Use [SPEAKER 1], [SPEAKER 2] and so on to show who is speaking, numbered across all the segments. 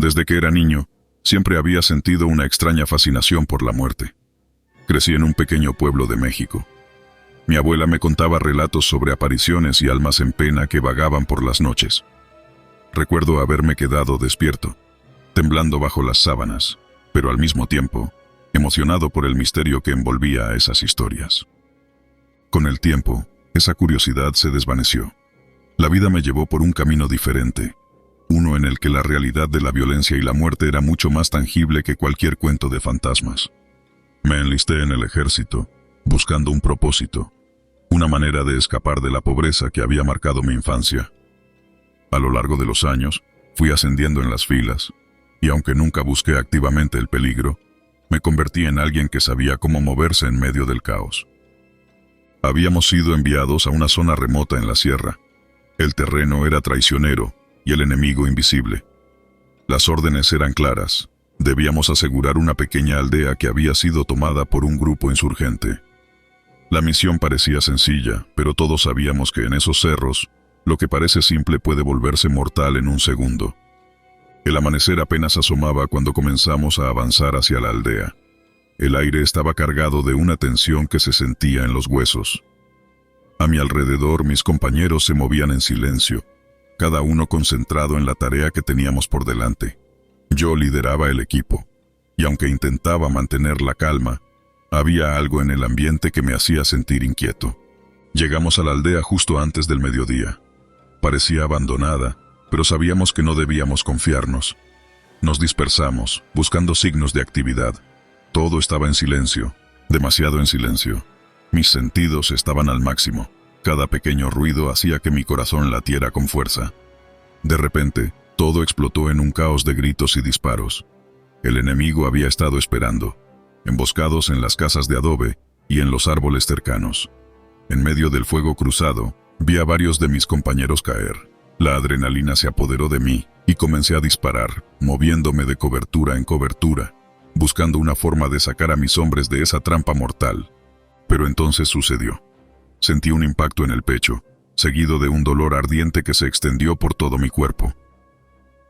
[SPEAKER 1] Desde que era niño, siempre había sentido una extraña fascinación por la muerte. Crecí en un pequeño pueblo de México. Mi abuela me contaba relatos sobre apariciones y almas en pena que vagaban por las noches. Recuerdo haberme quedado despierto, temblando bajo las sábanas, pero al mismo tiempo, emocionado por el misterio que envolvía a esas historias. Con el tiempo, esa curiosidad se desvaneció. La vida me llevó por un camino diferente, uno en el que la realidad de la violencia y la muerte era mucho más tangible que cualquier cuento de fantasmas. Me enlisté en el ejército, buscando un propósito, una manera de escapar de la pobreza que había marcado mi infancia. A lo largo de los años, fui ascendiendo en las filas, y aunque nunca busqué activamente el peligro, me convertí en alguien que sabía cómo moverse en medio del caos. Habíamos sido enviados a una zona remota en la sierra. El terreno era traicionero y el enemigo invisible. Las órdenes eran claras. Debíamos asegurar una pequeña aldea que había sido tomada por un grupo insurgente. La misión parecía sencilla, pero todos sabíamos que en esos cerros, lo que parece simple puede volverse mortal en un segundo. El amanecer apenas asomaba cuando comenzamos a avanzar hacia la aldea. El aire estaba cargado de una tensión que se sentía en los huesos. A mi alrededor mis compañeros se movían en silencio, cada uno concentrado en la tarea que teníamos por delante. Yo lideraba el equipo, y aunque intentaba mantener la calma, había algo en el ambiente que me hacía sentir inquieto. Llegamos a la aldea justo antes del mediodía. Parecía abandonada, pero sabíamos que no debíamos confiarnos. Nos dispersamos, buscando signos de actividad. Todo estaba en silencio, demasiado en silencio. Mis sentidos estaban al máximo. Cada pequeño ruido hacía que mi corazón latiera con fuerza. De repente, todo explotó en un caos de gritos y disparos. El enemigo había estado esperando, emboscados en las casas de adobe y en los árboles cercanos. En medio del fuego cruzado, vi a varios de mis compañeros caer. La adrenalina se apoderó de mí y comencé a disparar, moviéndome de cobertura en cobertura, buscando una forma de sacar a mis hombres de esa trampa mortal. Pero entonces sucedió. Sentí un impacto en el pecho, seguido de un dolor ardiente que se extendió por todo mi cuerpo.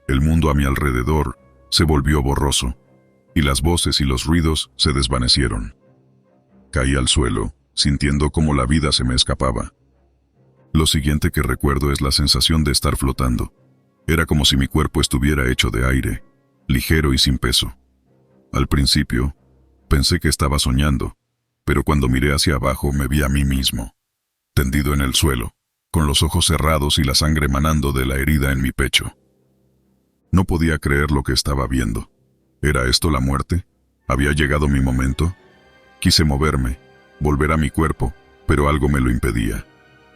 [SPEAKER 1] El mundo a mi alrededor se volvió borroso, y las voces y los ruidos se desvanecieron. Caí al suelo, sintiendo cómo la vida se me escapaba. Lo siguiente que recuerdo es la sensación de estar flotando. Era como si mi cuerpo estuviera hecho de aire, ligero y sin peso. Al principio, pensé que estaba soñando, pero cuando miré hacia abajo me vi a mí mismo, tendido en el suelo, con los ojos cerrados y la sangre manando de la herida en mi pecho. No podía creer lo que estaba viendo. ¿Era esto la muerte? ¿Había llegado mi momento? Quise moverme, volver a mi cuerpo, pero algo me lo impedía.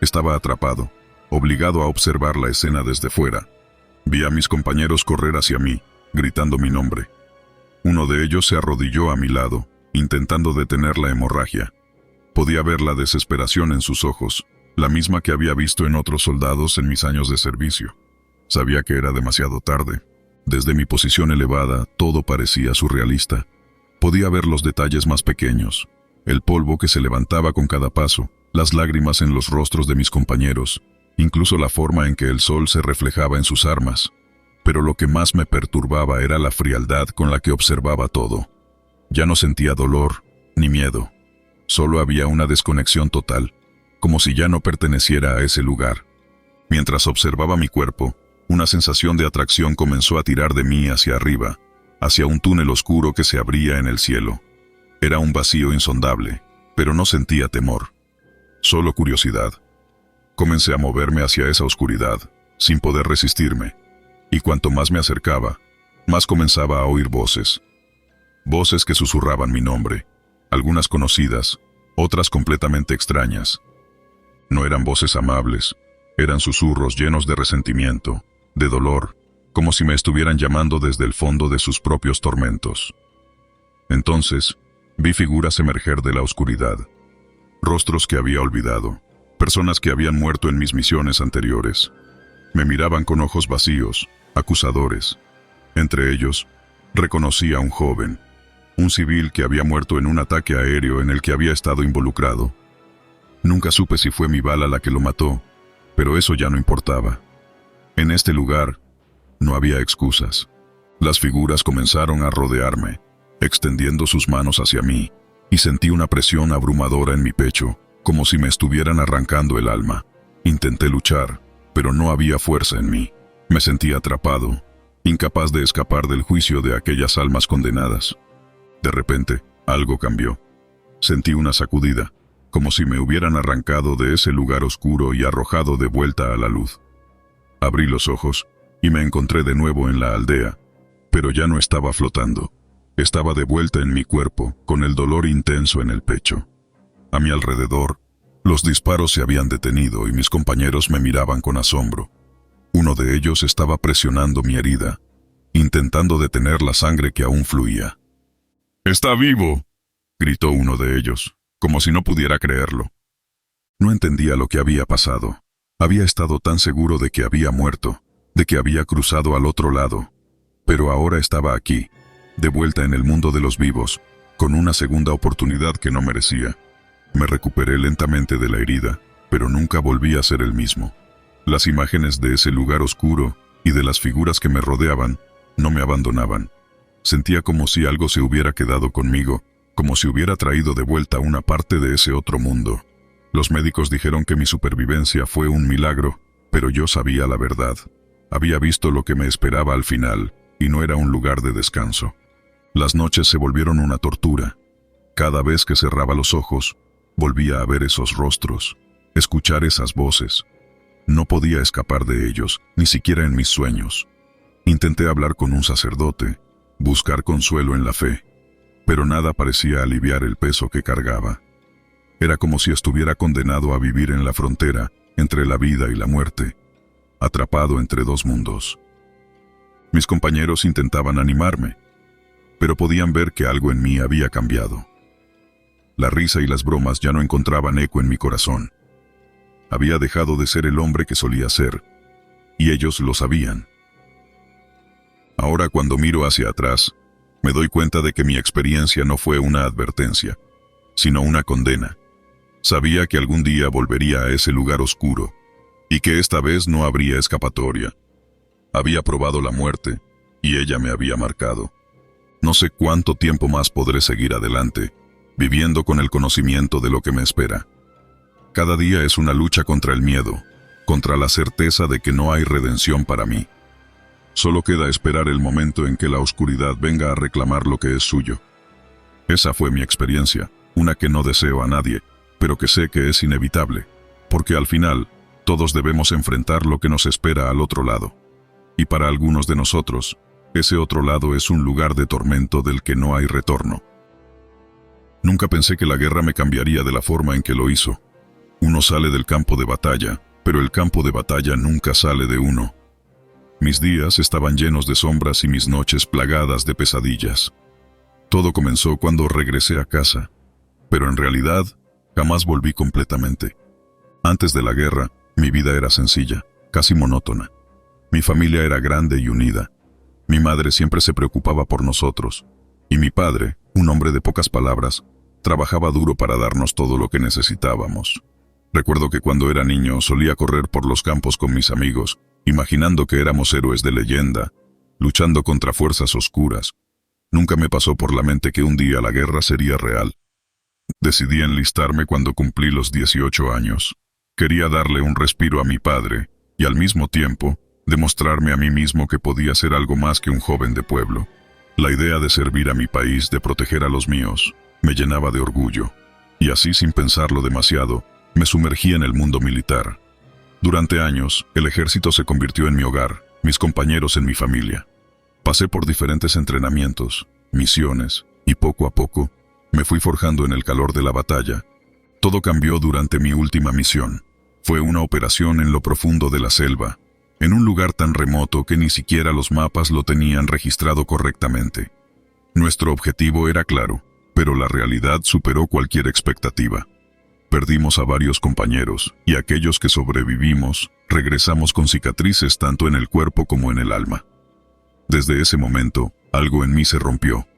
[SPEAKER 1] Estaba atrapado, obligado a observar la escena desde fuera. Vi a mis compañeros correr hacia mí, gritando mi nombre. Uno de ellos se arrodilló a mi lado, intentando detener la hemorragia. Podía ver la desesperación en sus ojos, la misma que había visto en otros soldados en mis años de servicio. Sabía que era demasiado tarde. Desde mi posición elevada, todo parecía surrealista. Podía ver los detalles más pequeños, el polvo que se levantaba con cada paso, las lágrimas en los rostros de mis compañeros, incluso la forma en que el sol se reflejaba en sus armas. Pero lo que más me perturbaba era la frialdad con la que observaba todo. Ya no sentía dolor, ni miedo. Solo había una desconexión total, como si ya no perteneciera a ese lugar. Mientras observaba mi cuerpo, una sensación de atracción comenzó a tirar de mí hacia arriba, hacia un túnel oscuro que se abría en el cielo. Era un vacío insondable, pero no sentía temor, solo curiosidad. Comencé a moverme hacia esa oscuridad, sin poder resistirme, y cuanto más me acercaba, más comenzaba a oír voces. Voces que susurraban mi nombre, algunas conocidas, otras completamente extrañas. No eran voces amables, eran susurros llenos de resentimiento, de dolor, como si me estuvieran llamando desde el fondo de sus propios tormentos. Entonces, vi figuras emerger de la oscuridad, rostros que había olvidado, personas que habían muerto en mis misiones anteriores. Me miraban con ojos vacíos, acusadores. Entre ellos, reconocí a un joven, un civil que había muerto en un ataque aéreo en el que había estado involucrado. Nunca supe si fue mi bala la que lo mató, pero eso ya no importaba. En este lugar, no había excusas. Las figuras comenzaron a rodearme, extendiendo sus manos hacia mí, y sentí una presión abrumadora en mi pecho, como si me estuvieran arrancando el alma. Intenté luchar, pero no había fuerza en mí. Me sentí atrapado, incapaz de escapar del juicio de aquellas almas condenadas. De repente, algo cambió. Sentí una sacudida, como si me hubieran arrancado de ese lugar oscuro y arrojado de vuelta a la luz. Abrí los ojos, y me encontré de nuevo en la aldea, pero ya no estaba flotando. Estaba de vuelta en mi cuerpo, con el dolor intenso en el pecho. A mi alrededor, los disparos se habían detenido y mis compañeros me miraban con asombro. Uno de ellos estaba presionando mi herida, intentando detener la sangre que aún fluía. «¡Está vivo!», gritó uno de ellos, como si no pudiera creerlo. No entendía lo que había pasado. Había estado tan seguro de que había muerto, de que había cruzado al otro lado. Pero ahora estaba aquí, de vuelta en el mundo de los vivos, con una segunda oportunidad que no merecía. Me recuperé lentamente de la herida, pero nunca volví a ser el mismo. Las imágenes de ese lugar oscuro y de las figuras que me rodeaban no me abandonaban. Sentía como si algo se hubiera quedado conmigo, como si hubiera traído de vuelta una parte de ese otro mundo. Los médicos dijeron que mi supervivencia fue un milagro, pero yo sabía la verdad. Había visto lo que me esperaba al final, y no era un lugar de descanso. Las noches se volvieron una tortura. Cada vez que cerraba los ojos, volvía a ver esos rostros, escuchar esas voces. No podía escapar de ellos, ni siquiera en mis sueños. Intenté hablar con un sacerdote, buscar consuelo en la fe, pero nada parecía aliviar el peso que cargaba. Era como si estuviera condenado a vivir en la frontera entre la vida y la muerte, atrapado entre dos mundos. Mis compañeros intentaban animarme, pero podían ver que algo en mí había cambiado. La risa y las bromas ya no encontraban eco en mi corazón. Había dejado de ser el hombre que solía ser, y ellos lo sabían. Ahora, cuando miro hacia atrás, me doy cuenta de que mi experiencia no fue una advertencia, sino una condena. Sabía que algún día volvería a ese lugar oscuro, y que esta vez no habría escapatoria. Había probado la muerte, y ella me había marcado. No sé cuánto tiempo más podré seguir adelante, viviendo con el conocimiento de lo que me espera. Cada día es una lucha contra el miedo, contra la certeza de que no hay redención para mí. Solo queda esperar el momento en que la oscuridad venga a reclamar lo que es suyo. Esa fue mi experiencia, una que no deseo a nadie, pero que sé que es inevitable, porque al final, todos debemos enfrentar lo que nos espera al otro lado. Y para algunos de nosotros, ese otro lado es un lugar de tormento del que no hay retorno. Nunca pensé que la guerra me cambiaría de la forma en que lo hizo. Uno sale del campo de batalla, pero el campo de batalla nunca sale de uno. Mis días estaban llenos de sombras y mis noches plagadas de pesadillas. Todo comenzó cuando regresé a casa, pero en realidad jamás volví completamente. Antes de la guerra, mi vida era sencilla, casi monótona. Mi familia era grande y unida. Mi madre siempre se preocupaba por nosotros, y mi padre, un hombre de pocas palabras, trabajaba duro para darnos todo lo que necesitábamos. Recuerdo que cuando era niño solía correr por los campos con mis amigos, imaginando que éramos héroes de leyenda, luchando contra fuerzas oscuras. Nunca me pasó por la mente que un día la guerra sería real. Decidí enlistarme cuando cumplí los 18 años. Quería darle un respiro a mi padre, y al mismo tiempo, demostrarme a mí mismo que podía ser algo más que un joven de pueblo. La idea de servir a mi país, de proteger a los míos, me llenaba de orgullo, y así sin pensarlo demasiado, me sumergí en el mundo militar. Durante años, el ejército se convirtió en mi hogar, mis compañeros en mi familia. Pasé por diferentes entrenamientos, misiones, y poco a poco, me fui forjando en el calor de la batalla. Todo cambió durante mi última misión. Fue una operación en lo profundo de la selva, en un lugar tan remoto que ni siquiera los mapas lo tenían registrado correctamente. Nuestro objetivo era claro, pero la realidad superó cualquier expectativa. Perdimos a varios compañeros, y aquellos que sobrevivimos, regresamos con cicatrices tanto en el cuerpo como en el alma. Desde ese momento, algo en mí se rompió.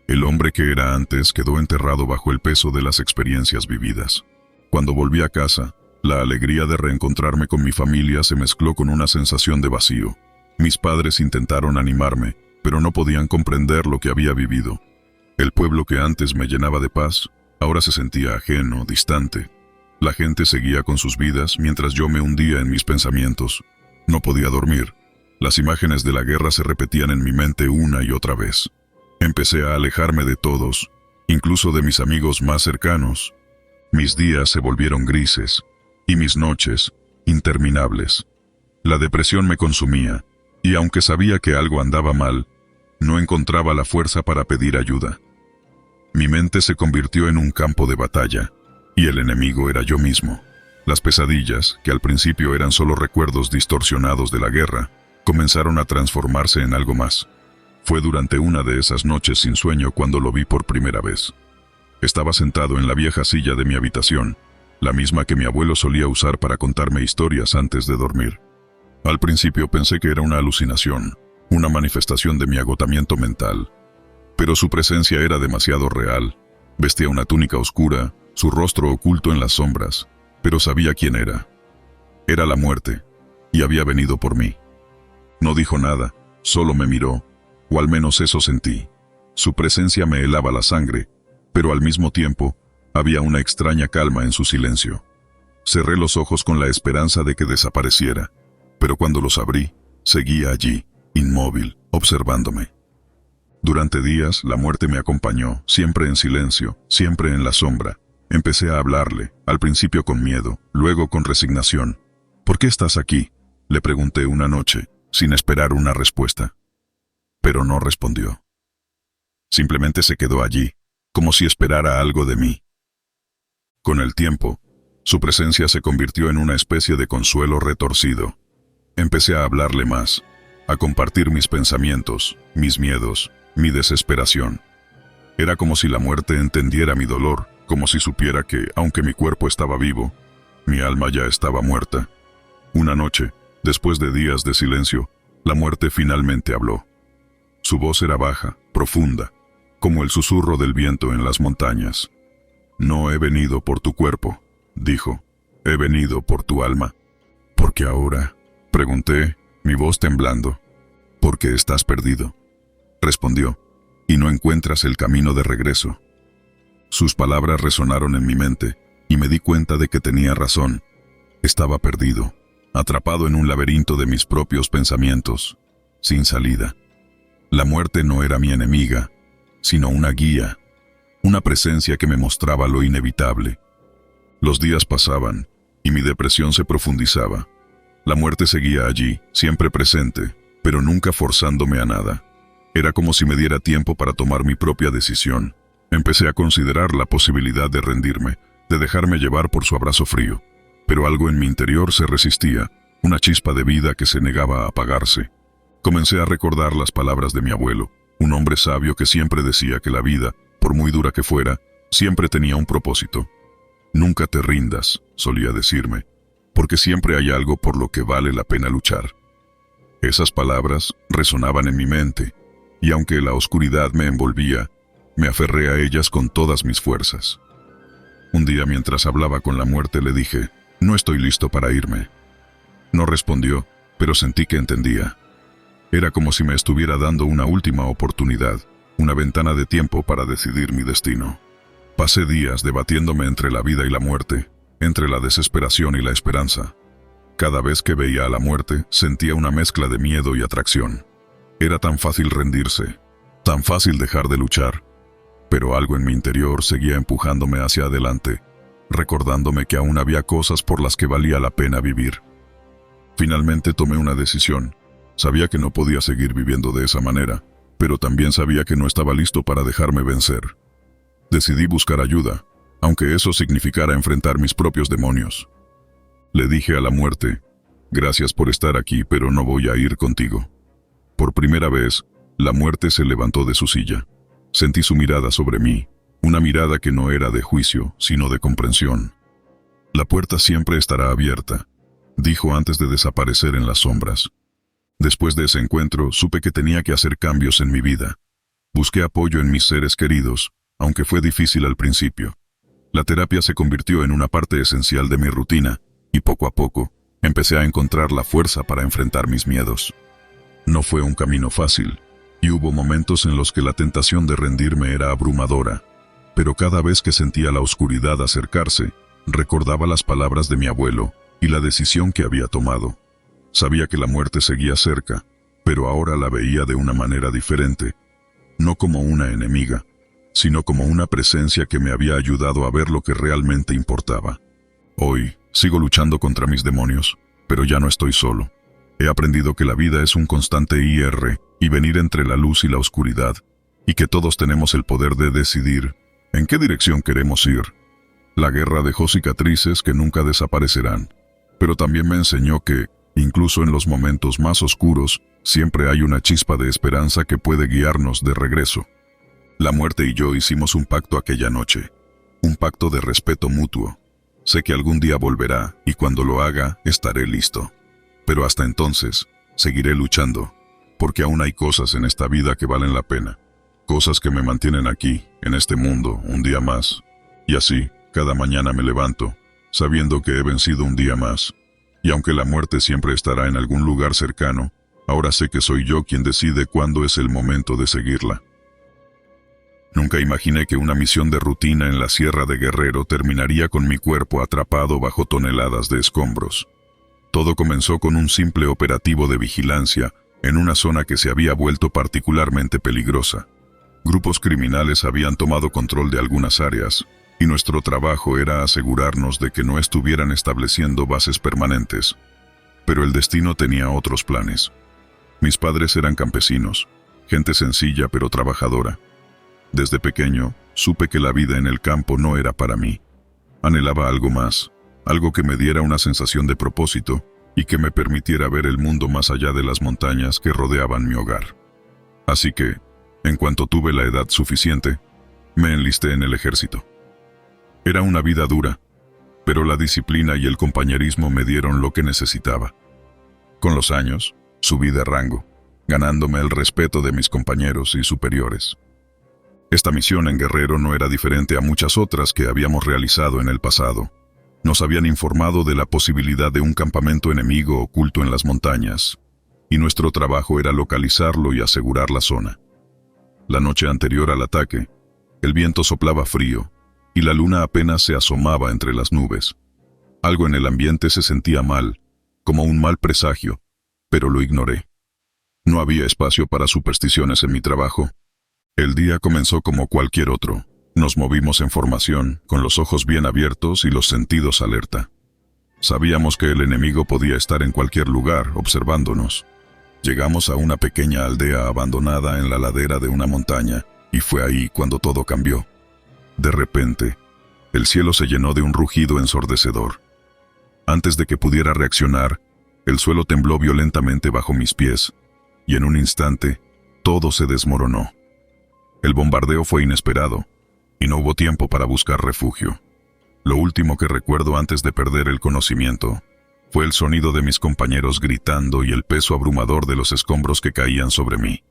[SPEAKER 1] El hombre que era antes quedó enterrado bajo el peso de las experiencias vividas. Cuando volví a casa, la alegría de reencontrarme con mi familia se mezcló con una sensación de vacío. Mis padres intentaron animarme, pero no podían comprender lo que había vivido. El pueblo que antes me llenaba de paz, ahora se sentía ajeno, distante. La gente seguía con sus vidas mientras yo me hundía en mis pensamientos. No podía dormir. Las imágenes de la guerra se repetían en mi mente una y otra vez. Empecé a alejarme de todos, incluso de mis amigos más cercanos. Mis días se volvieron grises, y mis noches, interminables. La depresión me consumía, y aunque sabía que algo andaba mal, no encontraba la fuerza para pedir ayuda. Mi mente se convirtió en un campo de batalla, y el enemigo era yo mismo. Las pesadillas, que al principio eran solo recuerdos distorsionados de la guerra, comenzaron a transformarse en algo más. Fue durante una de esas noches sin sueño cuando lo vi por primera vez. Estaba sentado en la vieja silla de mi habitación, la misma que mi abuelo solía usar para contarme historias antes de dormir. Al principio pensé que era una alucinación, una manifestación de mi agotamiento mental. Pero su presencia era demasiado real. Vestía una túnica oscura, su rostro oculto en las sombras, pero sabía quién era. Era la muerte, y había venido por mí. No dijo nada, solo me miró, o al menos eso sentí. Su presencia me helaba la sangre, pero al mismo tiempo, había una extraña calma en su silencio. Cerré los ojos con la esperanza de que desapareciera, pero cuando los abrí, seguía allí, inmóvil, observándome. Durante días, la muerte me acompañó, siempre en silencio, siempre en la sombra. Empecé a hablarle, al principio con miedo, luego con resignación. ¿Por qué estás aquí?, le pregunté una noche, sin esperar una respuesta. Pero no respondió. Simplemente se quedó allí, como si esperara algo de mí. Con el tiempo, su presencia se convirtió en una especie de consuelo retorcido. Empecé a hablarle más, a compartir mis pensamientos, mis miedos, mi desesperación. Era como si la muerte entendiera mi dolor, como si supiera que, aunque mi cuerpo estaba vivo, mi alma ya estaba muerta. Una noche, después de días de silencio, la muerte finalmente habló. Su voz era baja, profunda, como el susurro del viento en las montañas. No he venido por tu cuerpo, dijo, he venido por tu alma. ¿Por qué ahora?, pregunté, mi voz temblando. Porque estás perdido, respondió, y no encuentras el camino de regreso. Sus palabras resonaron en mi mente, y me di cuenta de que tenía razón. Estaba perdido, atrapado en un laberinto de mis propios pensamientos, sin salida. La muerte no era mi enemiga, sino una guía, una presencia que me mostraba lo inevitable. Los días pasaban, y mi depresión se profundizaba. La muerte seguía allí, siempre presente, pero nunca forzándome a nada. Era como si me diera tiempo para tomar mi propia decisión. Empecé a considerar la posibilidad de rendirme, de dejarme llevar por su abrazo frío. Pero algo en mi interior se resistía, una chispa de vida que se negaba a apagarse. Comencé a recordar las palabras de mi abuelo, un hombre sabio que siempre decía que la vida, por muy dura que fuera, siempre tenía un propósito. Nunca te rindas, solía decirme, porque siempre hay algo por lo que vale la pena luchar. Esas palabras resonaban en mi mente, y aunque la oscuridad me envolvía, me aferré a ellas con todas mis fuerzas. Un día mientras hablaba con la muerte le dije, no estoy listo para irme. No respondió, pero sentí que entendía. Era como si me estuviera dando una última oportunidad, una ventana de tiempo para decidir mi destino. Pasé días debatiéndome entre la vida y la muerte, entre la desesperación y la esperanza. Cada vez que veía a la muerte, sentía una mezcla de miedo y atracción. Era tan fácil rendirse, tan fácil dejar de luchar, pero algo en mi interior seguía empujándome hacia adelante, recordándome que aún había cosas por las que valía la pena vivir. Finalmente tomé una decisión. Sabía que no podía seguir viviendo de esa manera, pero también sabía que no estaba listo para dejarme vencer. Decidí buscar ayuda, aunque eso significara enfrentar mis propios demonios. Le dije a la muerte, gracias por estar aquí, pero no voy a ir contigo. Por primera vez, la muerte se levantó de su silla. Sentí su mirada sobre mí, una mirada que no era de juicio, sino de comprensión. La puerta siempre estará abierta, dijo antes de desaparecer en las sombras. Después de ese encuentro, supe que tenía que hacer cambios en mi vida. Busqué apoyo en mis seres queridos, aunque fue difícil al principio. La terapia se convirtió en una parte esencial de mi rutina, y poco a poco, empecé a encontrar la fuerza para enfrentar mis miedos. No fue un camino fácil, y hubo momentos en los que la tentación de rendirme era abrumadora, pero cada vez que sentía la oscuridad acercarse, recordaba las palabras de mi abuelo y la decisión que había tomado. Sabía que la muerte seguía cerca, pero ahora la veía de una manera diferente, no como una enemiga, sino como una presencia que me había ayudado a ver lo que realmente importaba. Hoy, sigo luchando contra mis demonios, pero ya no estoy solo. He aprendido que la vida es un constante ir y venir entre la luz y la oscuridad, y que todos tenemos el poder de decidir en qué dirección queremos ir. La guerra dejó cicatrices que nunca desaparecerán, pero también me enseñó que, incluso en los momentos más oscuros, siempre hay una chispa de esperanza que puede guiarnos de regreso. La muerte y yo hicimos un pacto aquella noche, un pacto de respeto mutuo. Sé que algún día volverá y cuando lo haga estaré listo. Pero hasta entonces, seguiré luchando, porque aún hay cosas en esta vida que valen la pena. Cosas que me mantienen aquí, en este mundo, un día más. Y así, cada mañana me levanto, sabiendo que he vencido un día más. Y aunque la muerte siempre estará en algún lugar cercano, ahora sé que soy yo quien decide cuándo es el momento de seguirla. Nunca imaginé que una misión de rutina en la Sierra de Guerrero terminaría con mi cuerpo atrapado bajo toneladas de escombros. Todo comenzó con un simple operativo de vigilancia en una zona que se había vuelto particularmente peligrosa. Grupos criminales habían tomado control de algunas áreas, y nuestro trabajo era asegurarnos de que no estuvieran estableciendo bases permanentes. Pero el destino tenía otros planes. Mis padres eran campesinos, gente sencilla pero trabajadora. Desde pequeño, supe que la vida en el campo no era para mí. Anhelaba algo más, algo que me diera una sensación de propósito y que me permitiera ver el mundo más allá de las montañas que rodeaban mi hogar. Así que, en cuanto tuve la edad suficiente, me enlisté en el ejército. Era una vida dura, pero la disciplina y el compañerismo me dieron lo que necesitaba. Con los años, subí de rango, ganándome el respeto de mis compañeros y superiores. Esta misión en Guerrero no era diferente a muchas otras que habíamos realizado en el pasado. Nos habían informado de la posibilidad de un campamento enemigo oculto en las montañas, y nuestro trabajo era localizarlo y asegurar la zona. La noche anterior al ataque, el viento soplaba frío, y la luna apenas se asomaba entre las nubes. Algo en el ambiente se sentía mal, como un mal presagio, pero lo ignoré. No había espacio para supersticiones en mi trabajo. El día comenzó como cualquier otro. Nos movimos en formación, con los ojos bien abiertos y los sentidos alerta. Sabíamos que el enemigo podía estar en cualquier lugar, observándonos. Llegamos a una pequeña aldea abandonada en la ladera de una montaña, y fue ahí cuando todo cambió. De repente, el cielo se llenó de un rugido ensordecedor. Antes de que pudiera reaccionar, el suelo tembló violentamente bajo mis pies, y en un instante, todo se desmoronó. El bombardeo fue inesperado, y no hubo tiempo para buscar refugio. Lo último que recuerdo antes de perder el conocimiento fue el sonido de mis compañeros gritando y el peso abrumador de los escombros que caían sobre mí.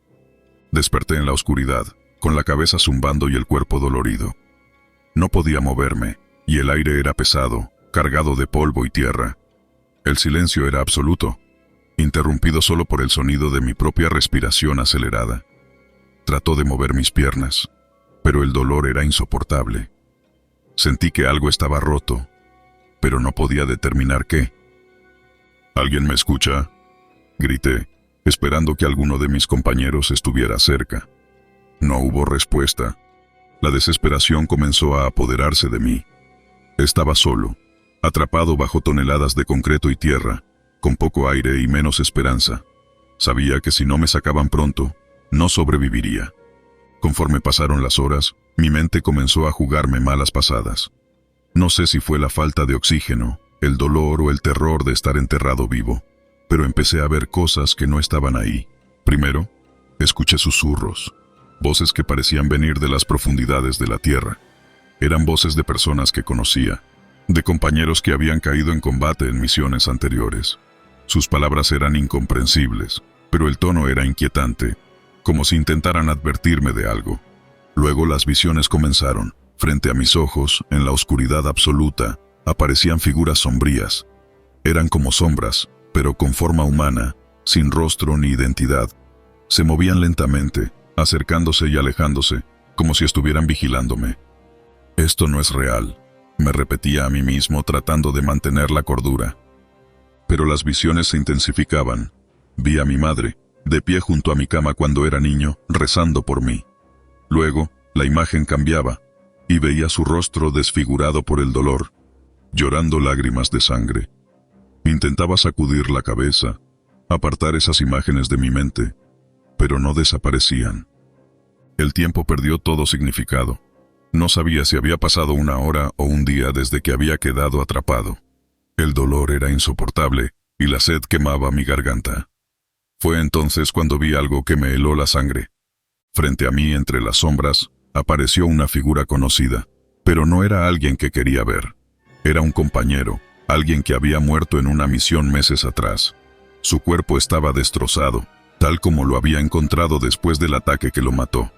[SPEAKER 1] Desperté en la oscuridad, con la cabeza zumbando y el cuerpo dolorido. No podía moverme, y el aire era pesado, cargado de polvo y tierra. El silencio era absoluto, interrumpido solo por el sonido de mi propia respiración acelerada. Trató de mover mis piernas, pero el dolor era insoportable. Sentí que algo estaba roto, pero no podía determinar qué. ¿Alguien me escucha?, grité, esperando que alguno de mis compañeros estuviera cerca. No hubo respuesta. La desesperación comenzó a apoderarse de mí. Estaba solo, atrapado bajo toneladas de concreto y tierra, con poco aire y menos esperanza. Sabía que si no me sacaban pronto, no sobreviviría. Conforme pasaron las horas, mi mente comenzó a jugarme malas pasadas. No sé si fue la falta de oxígeno, el dolor o el terror de estar enterrado vivo, pero empecé a ver cosas que no estaban ahí. Primero, escuché susurros, voces que parecían venir de las profundidades de la tierra. Eran voces de personas que conocía, de compañeros que habían caído en combate en misiones anteriores. Sus palabras eran incomprensibles, pero el tono era inquietante, como si intentaran advertirme de algo. Luego las visiones comenzaron. Frente a mis ojos, en la oscuridad absoluta, aparecían figuras sombrías. Eran como sombras, pero con forma humana, sin rostro ni identidad. Se movían lentamente, acercándose y alejándose, como si estuvieran vigilándome. Esto no es real, me repetía a mí mismo tratando de mantener la cordura. Pero las visiones se intensificaban. Vi a mi madre, de pie junto a mi cama cuando era niño, rezando por mí. Luego, la imagen cambiaba, y veía su rostro desfigurado por el dolor, llorando lágrimas de sangre. Intentaba sacudir la cabeza, apartar esas imágenes de mi mente, pero no desaparecían. El tiempo perdió todo significado. No sabía si había pasado una hora o un día desde que había quedado atrapado. El dolor era insoportable y la sed quemaba mi garganta. Fue entonces cuando vi algo que me heló la sangre. Frente a mí, entre las sombras, apareció una figura conocida, pero no era alguien que quería ver. Era un compañero, alguien que había muerto en una misión meses atrás. Su cuerpo estaba destrozado, tal como lo había encontrado después del ataque que lo mató.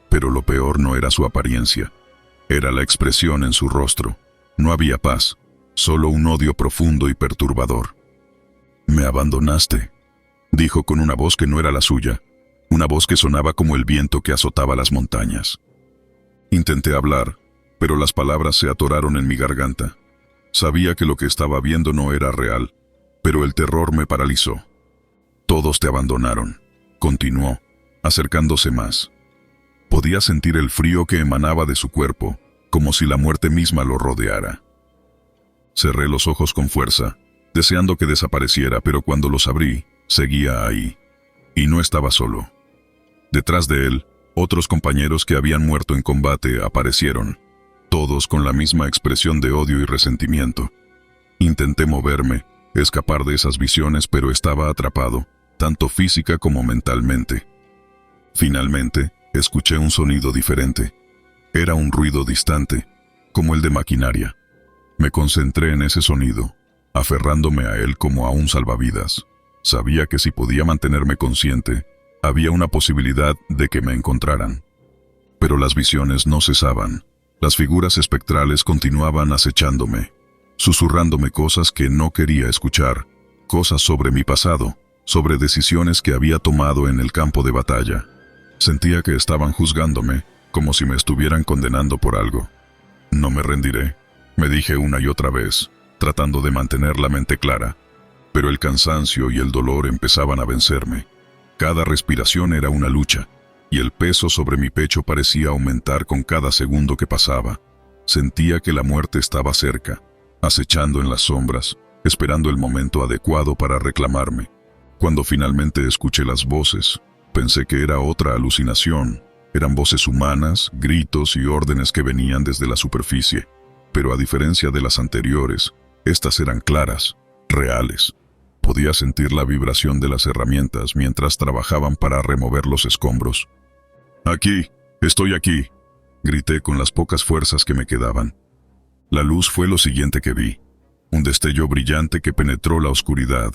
[SPEAKER 1] Pero lo peor no era su apariencia, era la expresión en su rostro. No había paz, solo un odio profundo y perturbador. «Me abandonaste», dijo con una voz que no era la suya, una voz que sonaba como el viento que azotaba las montañas. Intenté hablar, pero las palabras se atoraron en mi garganta. Sabía que lo que estaba viendo no era real, pero el terror me paralizó. «Todos te abandonaron», continuó, acercándose más. Podía sentir el frío que emanaba de su cuerpo, como si la muerte misma lo rodeara. Cerré los ojos con fuerza, deseando que desapareciera, pero cuando los abrí, seguía ahí. Y no estaba solo. Detrás de él, otros compañeros que habían muerto en combate aparecieron, todos con la misma expresión de odio y resentimiento. Intenté moverme, escapar de esas visiones, pero estaba atrapado, tanto física como mentalmente. Finalmente, escuché un sonido diferente. Era un ruido distante, como el de maquinaria. Me concentré en ese sonido, aferrándome a él como a un salvavidas. Sabía que si podía mantenerme consciente, había una posibilidad de que me encontraran. Pero las visiones no cesaban. Las figuras espectrales continuaban acechándome, susurrándome cosas que no quería escuchar, cosas sobre mi pasado, sobre decisiones que había tomado en el campo de batalla. Sentía que estaban juzgándome, como si me estuvieran condenando por algo. «No me rendiré», me dije una y otra vez, tratando de mantener la mente clara. Pero el cansancio y el dolor empezaban a vencerme. Cada respiración era una lucha, y el peso sobre mi pecho parecía aumentar con cada segundo que pasaba. Sentía que la muerte estaba cerca, acechando en las sombras, esperando el momento adecuado para reclamarme. Cuando finalmente escuché las voces, pensé que era otra alucinación. Eran voces humanas, gritos y órdenes que venían desde la superficie. Pero a diferencia de las anteriores, estas eran claras, reales. Podía sentir la vibración de las herramientas mientras trabajaban para remover los escombros. «Aquí, estoy aquí», grité con las pocas fuerzas que me quedaban. La luz fue lo siguiente que vi, un destello brillante que penetró la oscuridad.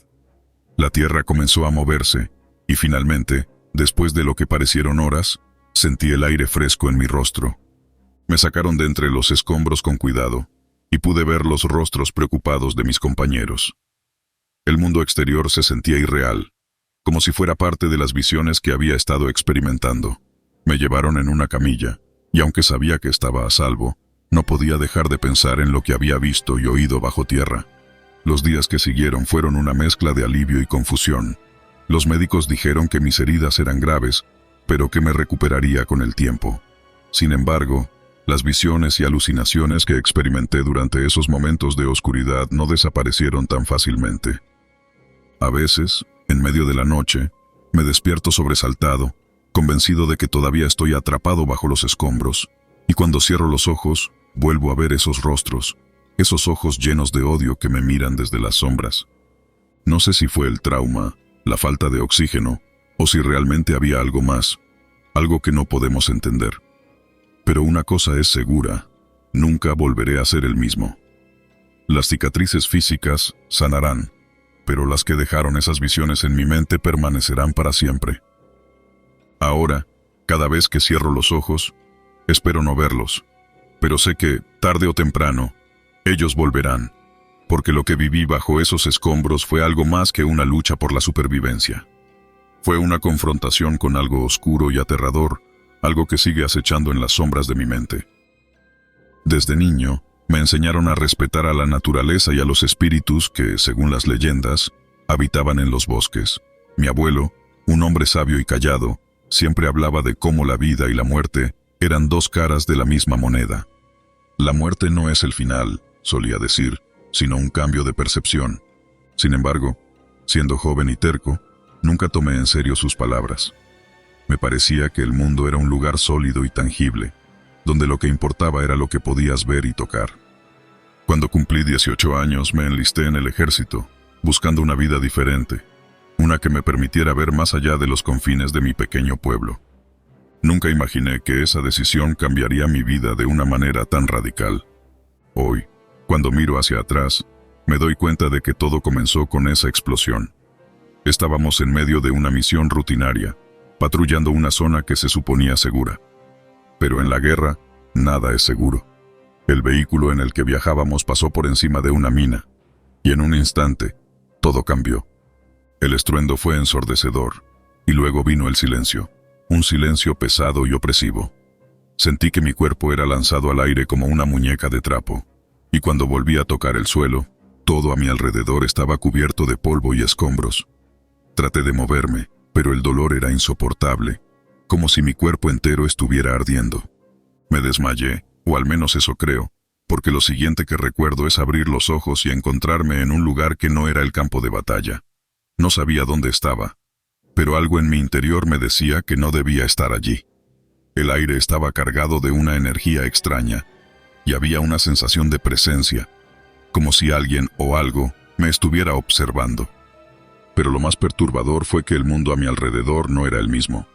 [SPEAKER 1] La tierra comenzó a moverse, y finalmente, después de lo que parecieron horas, sentí el aire fresco en mi rostro. Me sacaron de entre los escombros con cuidado, y pude ver los rostros preocupados de mis compañeros. El mundo exterior se sentía irreal, como si fuera parte de las visiones que había estado experimentando. Me llevaron en una camilla, y aunque sabía que estaba a salvo, no podía dejar de pensar en lo que había visto y oído bajo tierra. Los días que siguieron fueron una mezcla de alivio y confusión. Los médicos dijeron que mis heridas eran graves, pero que me recuperaría con el tiempo. Sin embargo, las visiones y alucinaciones que experimenté durante esos momentos de oscuridad no desaparecieron tan fácilmente. A veces, en medio de la noche, me despierto sobresaltado, convencido de que todavía estoy atrapado bajo los escombros, y cuando cierro los ojos, vuelvo a ver esos rostros, esos ojos llenos de odio que me miran desde las sombras. No sé si fue el trauma, la falta de oxígeno, o si realmente había algo más, algo que no podemos entender. Pero una cosa es segura, nunca volveré a ser el mismo. Las cicatrices físicas sanarán, pero las que dejaron esas visiones en mi mente permanecerán para siempre. Ahora, cada vez que cierro los ojos, espero no verlos, pero sé que, tarde o temprano, ellos volverán, porque lo que viví bajo esos escombros fue algo más que una lucha por la supervivencia. Fue una confrontación con algo oscuro y aterrador, algo que sigue acechando en las sombras de mi mente. Desde niño, me enseñaron a respetar a la naturaleza y a los espíritus que, según las leyendas, habitaban en los bosques. Mi abuelo, un hombre sabio y callado, siempre hablaba de cómo la vida y la muerte eran dos caras de la misma moneda. La muerte no es el final, solía decir, sino un cambio de percepción. Sin embargo, siendo joven y terco, nunca tomé en serio sus palabras. Me parecía que el mundo era un lugar sólido y tangible, donde lo que importaba era lo que podías ver y tocar. Cuando cumplí 18 años me enlisté en el ejército, buscando una vida diferente, una que me permitiera ver más allá de los confines de mi pequeño pueblo. Nunca imaginé que esa decisión cambiaría mi vida de una manera tan radical. Hoy, cuando miro hacia atrás, me doy cuenta de que todo comenzó con esa explosión. Estábamos en medio de una misión rutinaria, patrullando una zona que se suponía segura. Pero en la guerra, nada es seguro. El vehículo en el que viajábamos pasó por encima de una mina, y en un instante, todo cambió. El estruendo fue ensordecedor, y luego vino el silencio, un silencio pesado y opresivo. Sentí que mi cuerpo era lanzado al aire como una muñeca de trapo, y cuando volví a tocar el suelo, todo a mi alrededor estaba cubierto de polvo y escombros. Traté de moverme, pero el dolor era insoportable, como si mi cuerpo entero estuviera ardiendo. Me desmayé, o al menos eso creo, porque lo siguiente que recuerdo es abrir los ojos y encontrarme en un lugar que no era el campo de batalla. No sabía dónde estaba, pero algo en mi interior me decía que no debía estar allí. El aire estaba cargado de una energía extraña, y había una sensación de presencia, como si alguien o algo me estuviera observando. Pero lo más perturbador fue que el mundo a mi alrededor no era el mismo.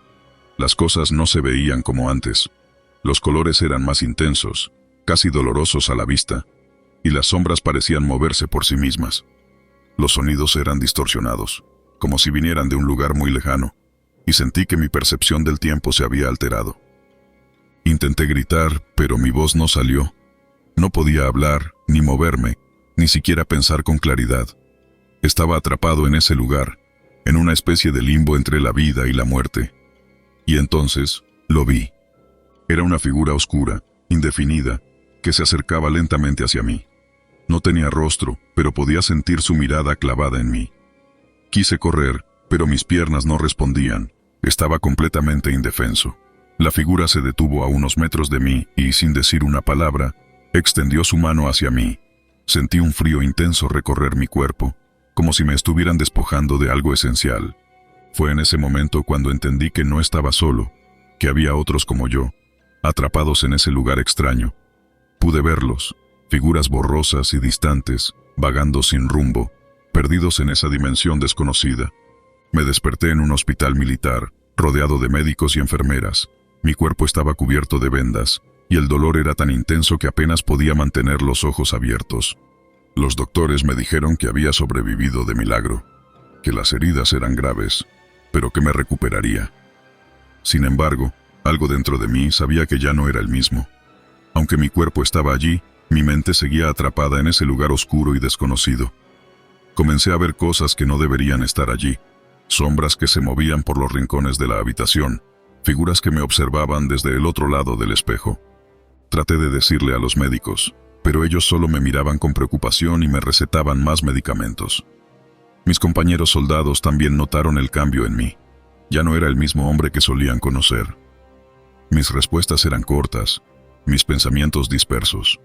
[SPEAKER 1] Las cosas no se veían como antes. Los colores eran más intensos, casi dolorosos a la vista, y las sombras parecían moverse por sí mismas. Los sonidos eran distorsionados, como si vinieran de un lugar muy lejano, y sentí que mi percepción del tiempo se había alterado. Intenté gritar, pero mi voz no salió. No podía hablar, ni moverme, ni siquiera pensar con claridad. Estaba atrapado en ese lugar, en una especie de limbo entre la vida y la muerte. Y entonces, lo vi. Era una figura oscura, indefinida, que se acercaba lentamente hacia mí. No tenía rostro, pero podía sentir su mirada clavada en mí. Quise correr, pero mis piernas no respondían. Estaba completamente indefenso. La figura se detuvo a unos metros de mí y, sin decir una palabra, extendió su mano hacia mí. Sentí un frío intenso recorrer mi cuerpo, como si me estuvieran despojando de algo esencial. Fue en ese momento cuando entendí que no estaba solo, que había otros como yo, atrapados en ese lugar extraño. Pude verlos, figuras borrosas y distantes, vagando sin rumbo, perdidos en esa dimensión desconocida. Me desperté en un hospital militar, rodeado de médicos y enfermeras. Mi cuerpo estaba cubierto de vendas, y el dolor era tan intenso que apenas podía mantener los ojos abiertos. Los doctores me dijeron que había sobrevivido de milagro, que las heridas eran graves, pero que me recuperaría. Sin embargo, algo dentro de mí sabía que ya no era el mismo. Aunque mi cuerpo estaba allí, mi mente seguía atrapada en ese lugar oscuro y desconocido. Comencé a ver cosas que no deberían estar allí, sombras que se movían por los rincones de la habitación, figuras que me observaban desde el otro lado del espejo. Traté de decirle a los médicos, pero ellos solo me miraban con preocupación y me recetaban más medicamentos. Mis compañeros soldados también notaron el cambio en mí. Ya no era el mismo hombre que solían conocer. Mis respuestas eran cortas, mis pensamientos dispersos.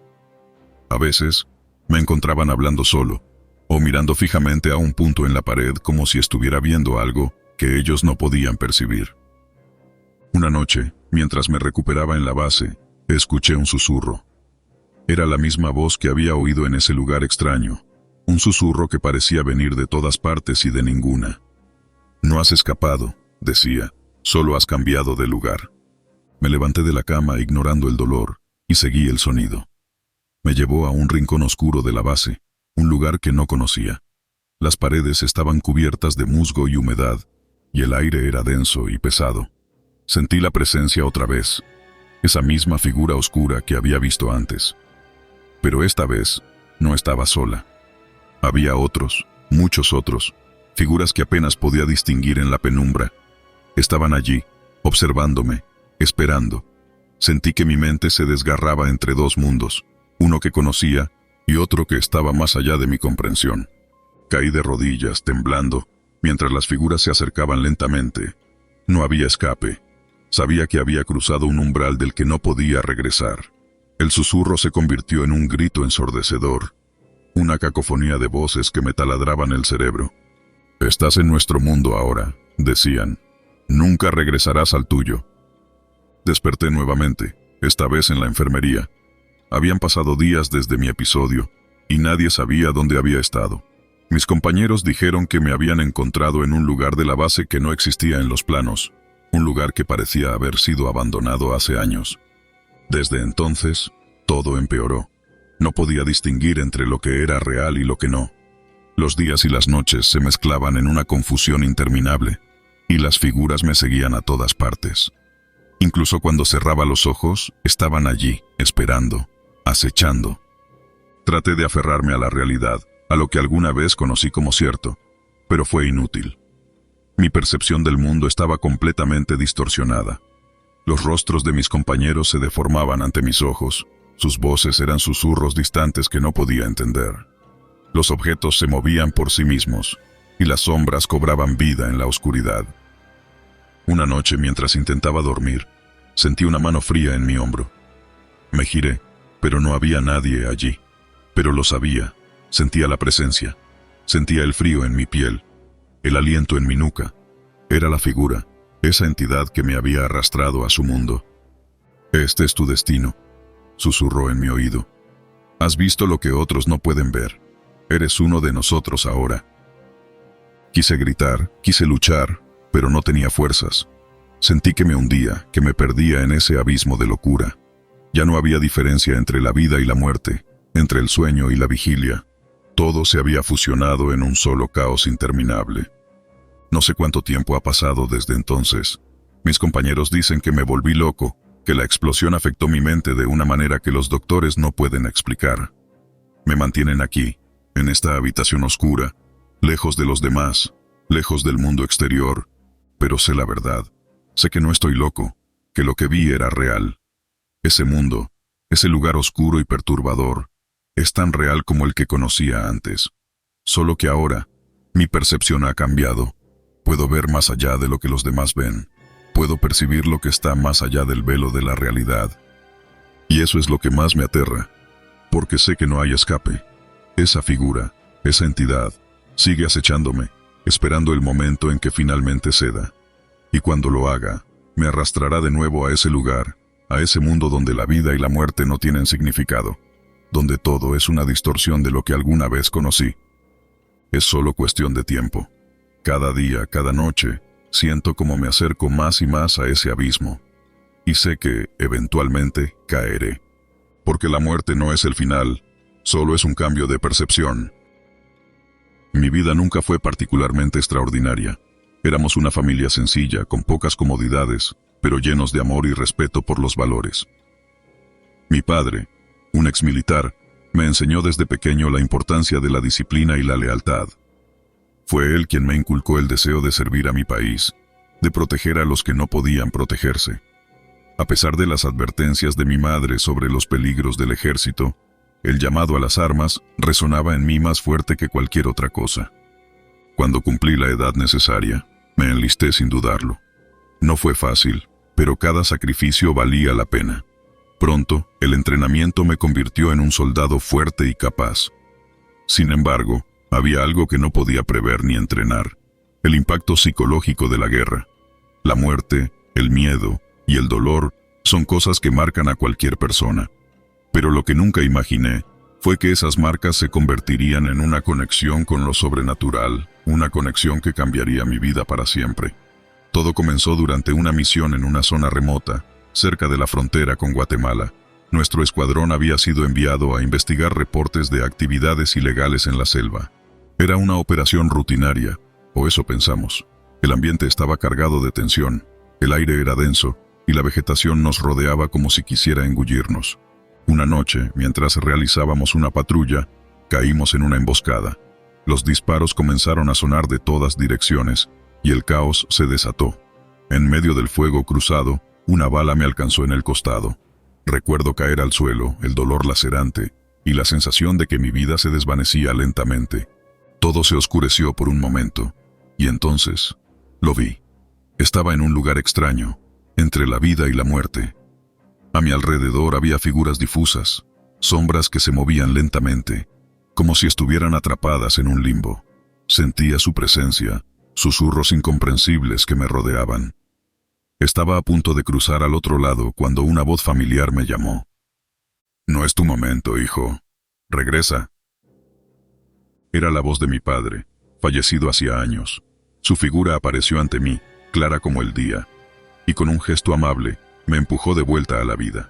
[SPEAKER 1] A veces, me encontraban hablando solo, o mirando fijamente a un punto en la pared como si estuviera viendo algo que ellos no podían percibir. Una noche, mientras me recuperaba en la base, escuché un susurro. Era la misma voz que había oído en ese lugar extraño, un susurro que parecía venir de todas partes y de ninguna. No has escapado, decía, solo has cambiado de lugar. Me levanté de la cama ignorando el dolor y seguí el sonido. Me llevó a un rincón oscuro de la base, un lugar que no conocía. Las paredes estaban cubiertas de musgo y humedad, y el aire era denso y pesado. Sentí la presencia otra vez, esa misma figura oscura que había visto antes. Pero esta vez no estaba sola. Había otros, muchos otros, figuras que apenas podía distinguir en la penumbra. Estaban allí, observándome, esperando. Sentí que mi mente se desgarraba entre dos mundos, uno que conocía y otro que estaba más allá de mi comprensión. Caí de rodillas, temblando, mientras las figuras se acercaban lentamente. No había escape. Sabía que había cruzado un umbral del que no podía regresar. El susurro se convirtió en un grito ensordecedor, una cacofonía de voces que me taladraban el cerebro. «Estás en nuestro mundo ahora», decían. «Nunca regresarás al tuyo». Desperté nuevamente, esta vez en la enfermería. Habían pasado días desde mi episodio, y nadie sabía dónde había estado. Mis compañeros dijeron que me habían encontrado en un lugar de la base que no existía en los planos, un lugar que parecía haber sido abandonado hace años. Desde entonces, todo empeoró. No podía distinguir entre lo que era real y lo que no. Los días y las noches se mezclaban en una confusión interminable, y las figuras me seguían a todas partes. Incluso cuando cerraba los ojos, estaban allí, esperando, acechando. Traté de aferrarme a la realidad, a lo que alguna vez conocí como cierto, pero fue inútil. Mi percepción del mundo estaba completamente distorsionada. Los rostros de mis compañeros se deformaban ante mis ojos, sus voces eran susurros distantes que no podía entender. Los objetos se movían por sí mismos, y las sombras cobraban vida en la oscuridad. Una noche, mientras intentaba dormir, sentí una mano fría en mi hombro. Me giré, pero no había nadie allí. Pero lo sabía, sentía la presencia, sentía el frío en mi piel, el aliento en mi nuca. Era la figura, esa entidad que me había arrastrado a su mundo. «Este es tu destino», susurró en mi oído. «Has visto lo que otros no pueden ver. Eres uno de nosotros ahora». Quise gritar, quise luchar, pero no tenía fuerzas. Sentí que me hundía, que me perdía en ese abismo de locura. Ya no había diferencia entre la vida y la muerte, entre el sueño y la vigilia. Todo se había fusionado en un solo caos interminable. No sé cuánto tiempo ha pasado desde entonces. Mis compañeros dicen que me volví loco, que la explosión afectó mi mente de una manera que los doctores no pueden explicar. Me mantienen aquí, en esta habitación oscura, lejos de los demás, lejos del mundo exterior, pero sé la verdad. Sé que no estoy loco, que lo que vi era real. Ese mundo, ese lugar oscuro y perturbador, es tan real como el que conocía antes. Solo que ahora, mi percepción ha cambiado. Puedo ver más allá de lo que los demás ven. Puedo percibir lo que está más allá del velo de la realidad. Y eso es lo que más me aterra, porque sé que no hay escape. Esa figura, esa entidad, sigue acechándome, esperando el momento en que finalmente ceda. Y cuando lo haga, me arrastrará de nuevo a ese lugar, a ese mundo donde la vida y la muerte no tienen significado, donde todo es una distorsión de lo que alguna vez conocí. Es solo cuestión de tiempo. Cada día, cada noche, siento como me acerco más y más a ese abismo. Y sé que, eventualmente, caeré. Porque la muerte no es el final, solo es un cambio de percepción. Mi vida nunca fue particularmente extraordinaria. Éramos una familia sencilla, con pocas comodidades, pero llenos de amor y respeto por los valores. Mi padre, un exmilitar, me enseñó desde pequeño la importancia de la disciplina y la lealtad. Fue él quien me inculcó el deseo de servir a mi país, de proteger a los que no podían protegerse. A pesar de las advertencias de mi madre sobre los peligros del ejército, el llamado a las armas resonaba en mí más fuerte que cualquier otra cosa. Cuando cumplí la edad necesaria, me enlisté sin dudarlo. No fue fácil, pero cada sacrificio valía la pena. Pronto, el entrenamiento me convirtió en un soldado fuerte y capaz. Sin embargo, había algo que no podía prever ni entrenar: el impacto psicológico de la guerra. La muerte, el miedo y el dolor son cosas que marcan a cualquier persona. Pero lo que nunca imaginé fue que esas marcas se convertirían en una conexión con lo sobrenatural, una conexión que cambiaría mi vida para siempre. Todo comenzó durante una misión en una zona remota, cerca de la frontera con Guatemala. Nuestro escuadrón había sido enviado a investigar reportes de actividades ilegales en la selva. Era una operación rutinaria, o eso pensamos. El ambiente estaba cargado de tensión, el aire era denso, y la vegetación nos rodeaba como si quisiera engullirnos. Una noche, mientras realizábamos una patrulla, caímos en una emboscada. Los disparos comenzaron a sonar de todas direcciones, y el caos se desató. En medio del fuego cruzado, una bala me alcanzó en el costado. Recuerdo caer al suelo, el dolor lacerante, y la sensación de que mi vida se desvanecía lentamente. Todo se oscureció por un momento, y entonces lo vi. Estaba en un lugar extraño, entre la vida y la muerte. A mi alrededor había figuras difusas, sombras que se movían lentamente, como si estuvieran atrapadas en un limbo. Sentía su presencia, susurros incomprensibles que me rodeaban. Estaba a punto de cruzar al otro lado cuando una voz familiar me llamó. «No es tu momento, hijo. Regresa». Era la voz de mi padre, fallecido hacía años. Su figura apareció ante mí, clara como el día, y con un gesto amable, me empujó de vuelta a la vida.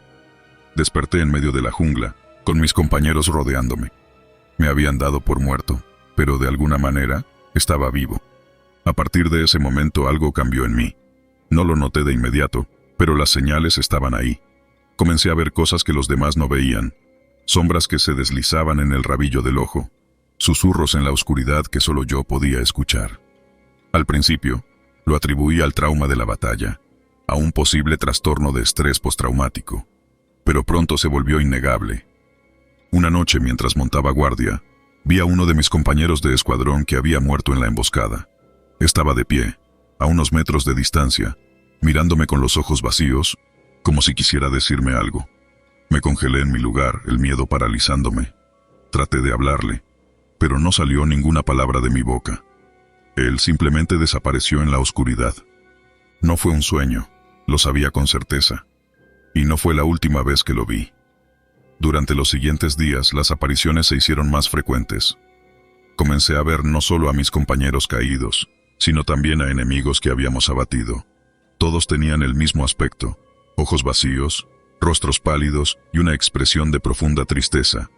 [SPEAKER 1] Desperté en medio de la jungla, con mis compañeros rodeándome. Me habían dado por muerto, pero de alguna manera, estaba vivo. A partir de ese momento algo cambió en mí. No lo noté de inmediato, pero las señales estaban ahí. Comencé a ver cosas que los demás no veían, sombras que se deslizaban en el rabillo del ojo, susurros en la oscuridad que solo yo podía escuchar. Al principio, lo atribuí al trauma de la batalla, a un posible trastorno de estrés postraumático, pero pronto se volvió innegable. Una noche, mientras montaba guardia, vi a uno de mis compañeros de escuadrón que había muerto en la emboscada. Estaba de pie, a unos metros de distancia, mirándome con los ojos vacíos, como si quisiera decirme algo. Me congelé en mi lugar, el miedo paralizándome. Traté de hablarle, pero no salió ninguna palabra de mi boca. Él simplemente desapareció en la oscuridad. No fue un sueño, lo sabía con certeza, y no fue la última vez que lo vi. Durante los siguientes días, las apariciones se hicieron más frecuentes. Comencé a ver no solo a mis compañeros caídos, sino también a enemigos que habíamos abatido. Todos tenían el mismo aspecto, ojos vacíos, rostros pálidos y una expresión de profunda tristeza.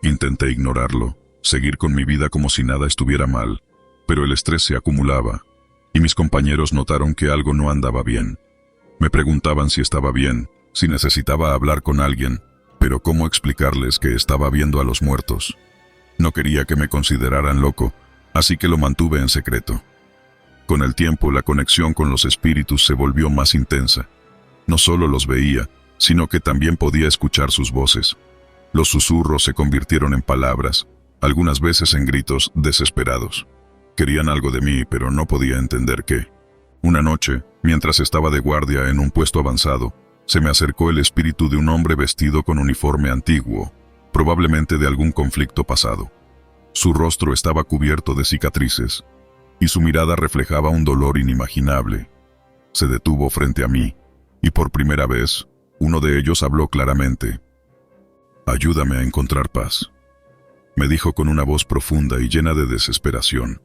[SPEAKER 1] Intenté ignorarlo, seguir con mi vida como si nada estuviera mal, pero el estrés se acumulaba, y mis compañeros notaron que algo no andaba bien. Me preguntaban si estaba bien, si necesitaba hablar con alguien, pero ¿cómo explicarles que estaba viendo a los muertos? No quería que me consideraran loco, así que lo mantuve en secreto. Con el tiempo, la conexión con los espíritus se volvió más intensa. No solo los veía, sino que también podía escuchar sus voces. Los susurros se convirtieron en palabras, algunas veces en gritos desesperados. Querían algo de mí, pero no podía entender qué. Una noche, mientras estaba de guardia en un puesto avanzado, se me acercó el espíritu de un hombre vestido con uniforme antiguo, probablemente de algún conflicto pasado. Su rostro estaba cubierto de cicatrices, y su mirada reflejaba un dolor inimaginable. Se detuvo frente a mí, y por primera vez, uno de ellos habló claramente. «Ayúdame a encontrar paz», me dijo con una voz profunda y llena de desesperación.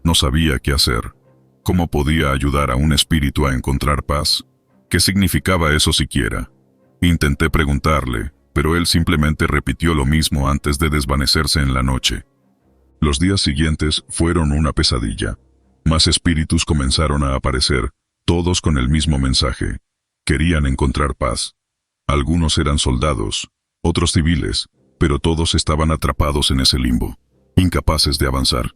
[SPEAKER 1] No sabía qué hacer. ¿Cómo podía ayudar a un espíritu a encontrar paz? ¿Qué significaba eso siquiera? Intenté preguntarle, pero él simplemente repitió lo mismo antes de desvanecerse en la noche. Los días siguientes fueron una pesadilla. Más espíritus comenzaron a aparecer, todos con el mismo mensaje. Querían encontrar paz. Algunos eran soldados, otros civiles, pero todos estaban atrapados en ese limbo, incapaces de avanzar.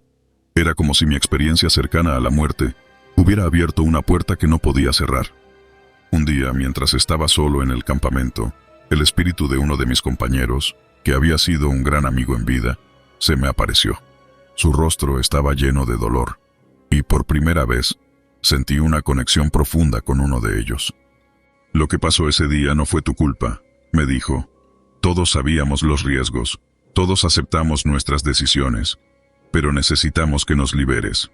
[SPEAKER 1] Era como si mi experiencia cercana a la muerte hubiera abierto una puerta que no podía cerrar. Un día, mientras estaba solo en el campamento, el espíritu de uno de mis compañeros, que había sido un gran amigo en vida, se me apareció. Su rostro estaba lleno de dolor, y por primera vez sentí una conexión profunda con uno de ellos. «Lo que pasó ese día no fue tu culpa», me dijo. «Todos sabíamos los riesgos, todos aceptamos nuestras decisiones, pero necesitamos que nos liberes».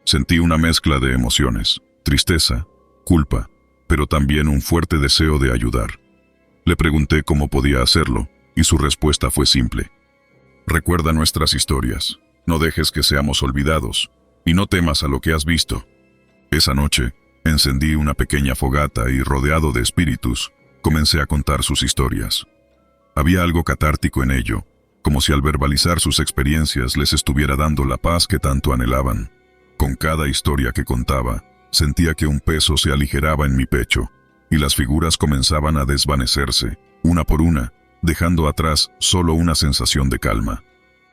[SPEAKER 1] Sentí una mezcla de emociones, tristeza, culpa, pero también un fuerte deseo de ayudar. Le pregunté cómo podía hacerlo, y su respuesta fue simple. «Recuerda nuestras historias, no dejes que seamos olvidados, y no temas a lo que has visto». Esa noche, encendí una pequeña fogata y, rodeado de espíritus, comencé a contar sus historias. Había algo catártico en ello, como si al verbalizar sus experiencias les estuviera dando la paz que tanto anhelaban. Con cada historia que contaba, sentía que un peso se aligeraba en mi pecho, y las figuras comenzaban a desvanecerse, una por una, dejando atrás solo una sensación de calma.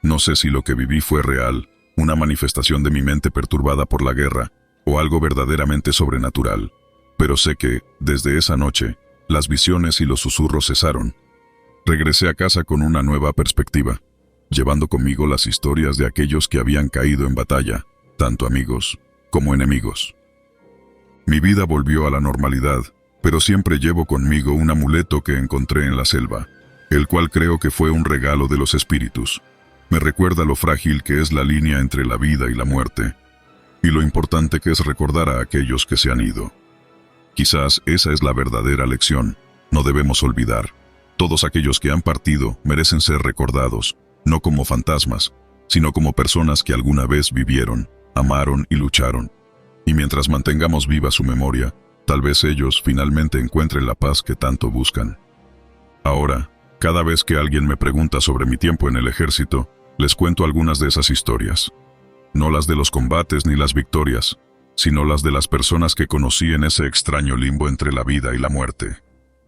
[SPEAKER 1] No sé si lo que viví fue real, una manifestación de mi mente perturbada por la guerra, o algo verdaderamente sobrenatural, pero sé que, desde esa noche, las visiones y los susurros cesaron. Regresé a casa con una nueva perspectiva, llevando conmigo las historias de aquellos que habían caído en batalla, tanto amigos como enemigos. Mi vida volvió a la normalidad, pero siempre llevo conmigo un amuleto que encontré en la selva, el cual creo que fue un regalo de los espíritus. Me recuerda lo frágil que es la línea entre la vida y la muerte, y lo importante que es recordar a aquellos que se han ido. Quizás esa es la verdadera lección. No debemos olvidar. Todos aquellos que han partido merecen ser recordados, no como fantasmas, sino como personas que alguna vez vivieron, amaron y lucharon. Y mientras mantengamos viva su memoria, tal vez ellos finalmente encuentren la paz que tanto buscan. Ahora, cada vez que alguien me pregunta sobre mi tiempo en el ejército, les cuento algunas de esas historias. No las de los combates ni las victorias, sino las de las personas que conocí en ese extraño limbo entre la vida y la muerte.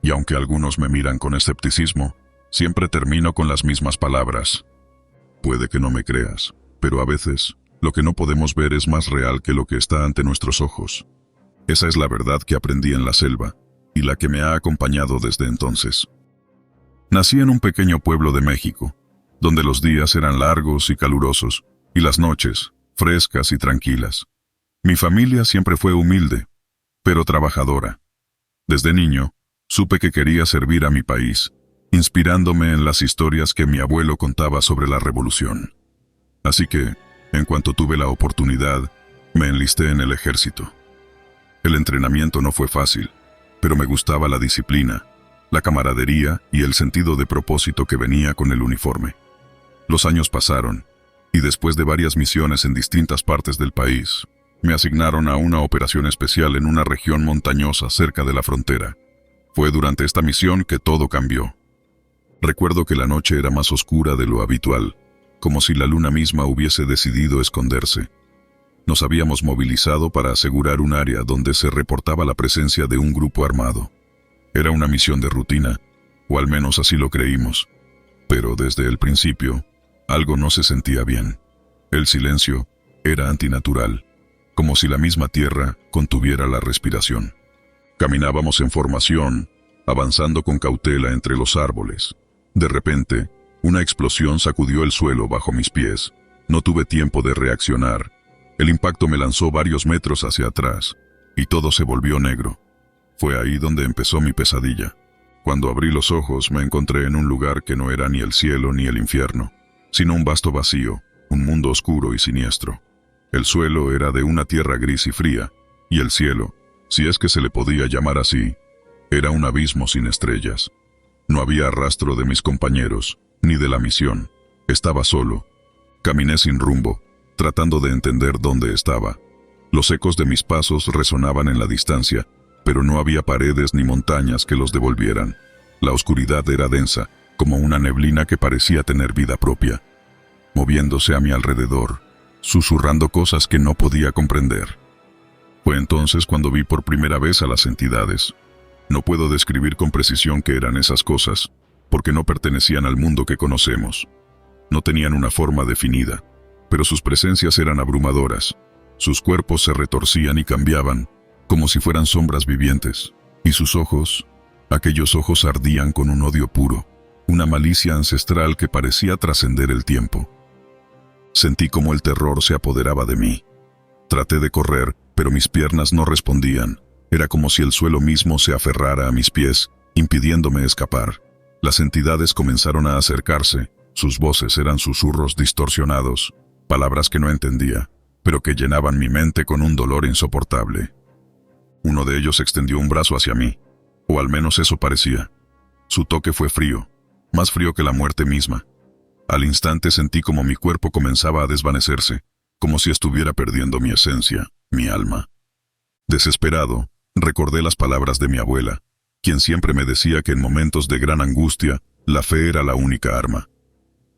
[SPEAKER 1] Y aunque algunos me miran con escepticismo, siempre termino con las mismas palabras. Puede que no me creas, pero a veces, lo que no podemos ver es más real que lo que está ante nuestros ojos. Esa es la verdad que aprendí en la selva, y la que me ha acompañado desde entonces. Nací en un pequeño pueblo de México, donde los días eran largos y calurosos, y las noches, frescas y tranquilas. Mi familia siempre fue humilde, pero trabajadora. Desde niño, supe que quería servir a mi país, inspirándome en las historias que mi abuelo contaba sobre la revolución. Así que, en cuanto tuve la oportunidad, me enlisté en el ejército. El entrenamiento no fue fácil, pero me gustaba la disciplina, la camaradería y el sentido de propósito que venía con el uniforme. Los años pasaron, y después de varias misiones en distintas partes del país, me asignaron a una operación especial en una región montañosa cerca de la frontera. Fue durante esta misión que todo cambió. Recuerdo que la noche era más oscura de lo habitual, como si la luna misma hubiese decidido esconderse. Nos habíamos movilizado para asegurar un área donde se reportaba la presencia de un grupo armado. Era una misión de rutina, o al menos así lo creímos. Pero desde el principio, algo no se sentía bien. El silencio era antinatural, como si la misma tierra contuviera la respiración. Caminábamos en formación, avanzando con cautela entre los árboles. De repente, una explosión sacudió el suelo bajo mis pies. No tuve tiempo de reaccionar. El impacto me lanzó varios metros hacia atrás, y todo se volvió negro. Fue ahí donde empezó mi pesadilla. Cuando abrí los ojos me encontré en un lugar que no era ni el cielo ni el infierno, sino un vasto vacío, un mundo oscuro y siniestro. El suelo era de una tierra gris y fría, y el cielo, si es que se le podía llamar así, era un abismo sin estrellas. No había rastro de mis compañeros, ni de la misión. Estaba solo. Caminé sin rumbo, tratando de entender dónde estaba. Los ecos de mis pasos resonaban en la distancia, pero no había paredes ni montañas que los devolvieran. La oscuridad era densa, como una neblina que parecía tener vida propia, moviéndose a mi alrededor, susurrando cosas que no podía comprender. Fue entonces cuando vi por primera vez a las entidades. No puedo describir con precisión qué eran esas cosas, porque no pertenecían al mundo que conocemos. No tenían una forma definida, pero sus presencias eran abrumadoras. Sus cuerpos se retorcían y cambiaban, como si fueran sombras vivientes, y sus ojos, aquellos ojos ardían con un odio puro, una malicia ancestral que parecía trascender el tiempo. Sentí como el terror se apoderaba de mí. Traté de correr, pero mis piernas no respondían. Era como si el suelo mismo se aferrara a mis pies, impidiéndome escapar. Las entidades comenzaron a acercarse, sus voces eran susurros distorsionados, palabras que no entendía, pero que llenaban mi mente con un dolor insoportable. Uno de ellos extendió un brazo hacia mí, o al menos eso parecía. Su toque fue frío, más frío que la muerte misma. Al instante sentí como mi cuerpo comenzaba a desvanecerse, como si estuviera perdiendo mi esencia, mi alma. Desesperado, recordé las palabras de mi abuela, quien siempre me decía que en momentos de gran angustia, la fe era la única arma.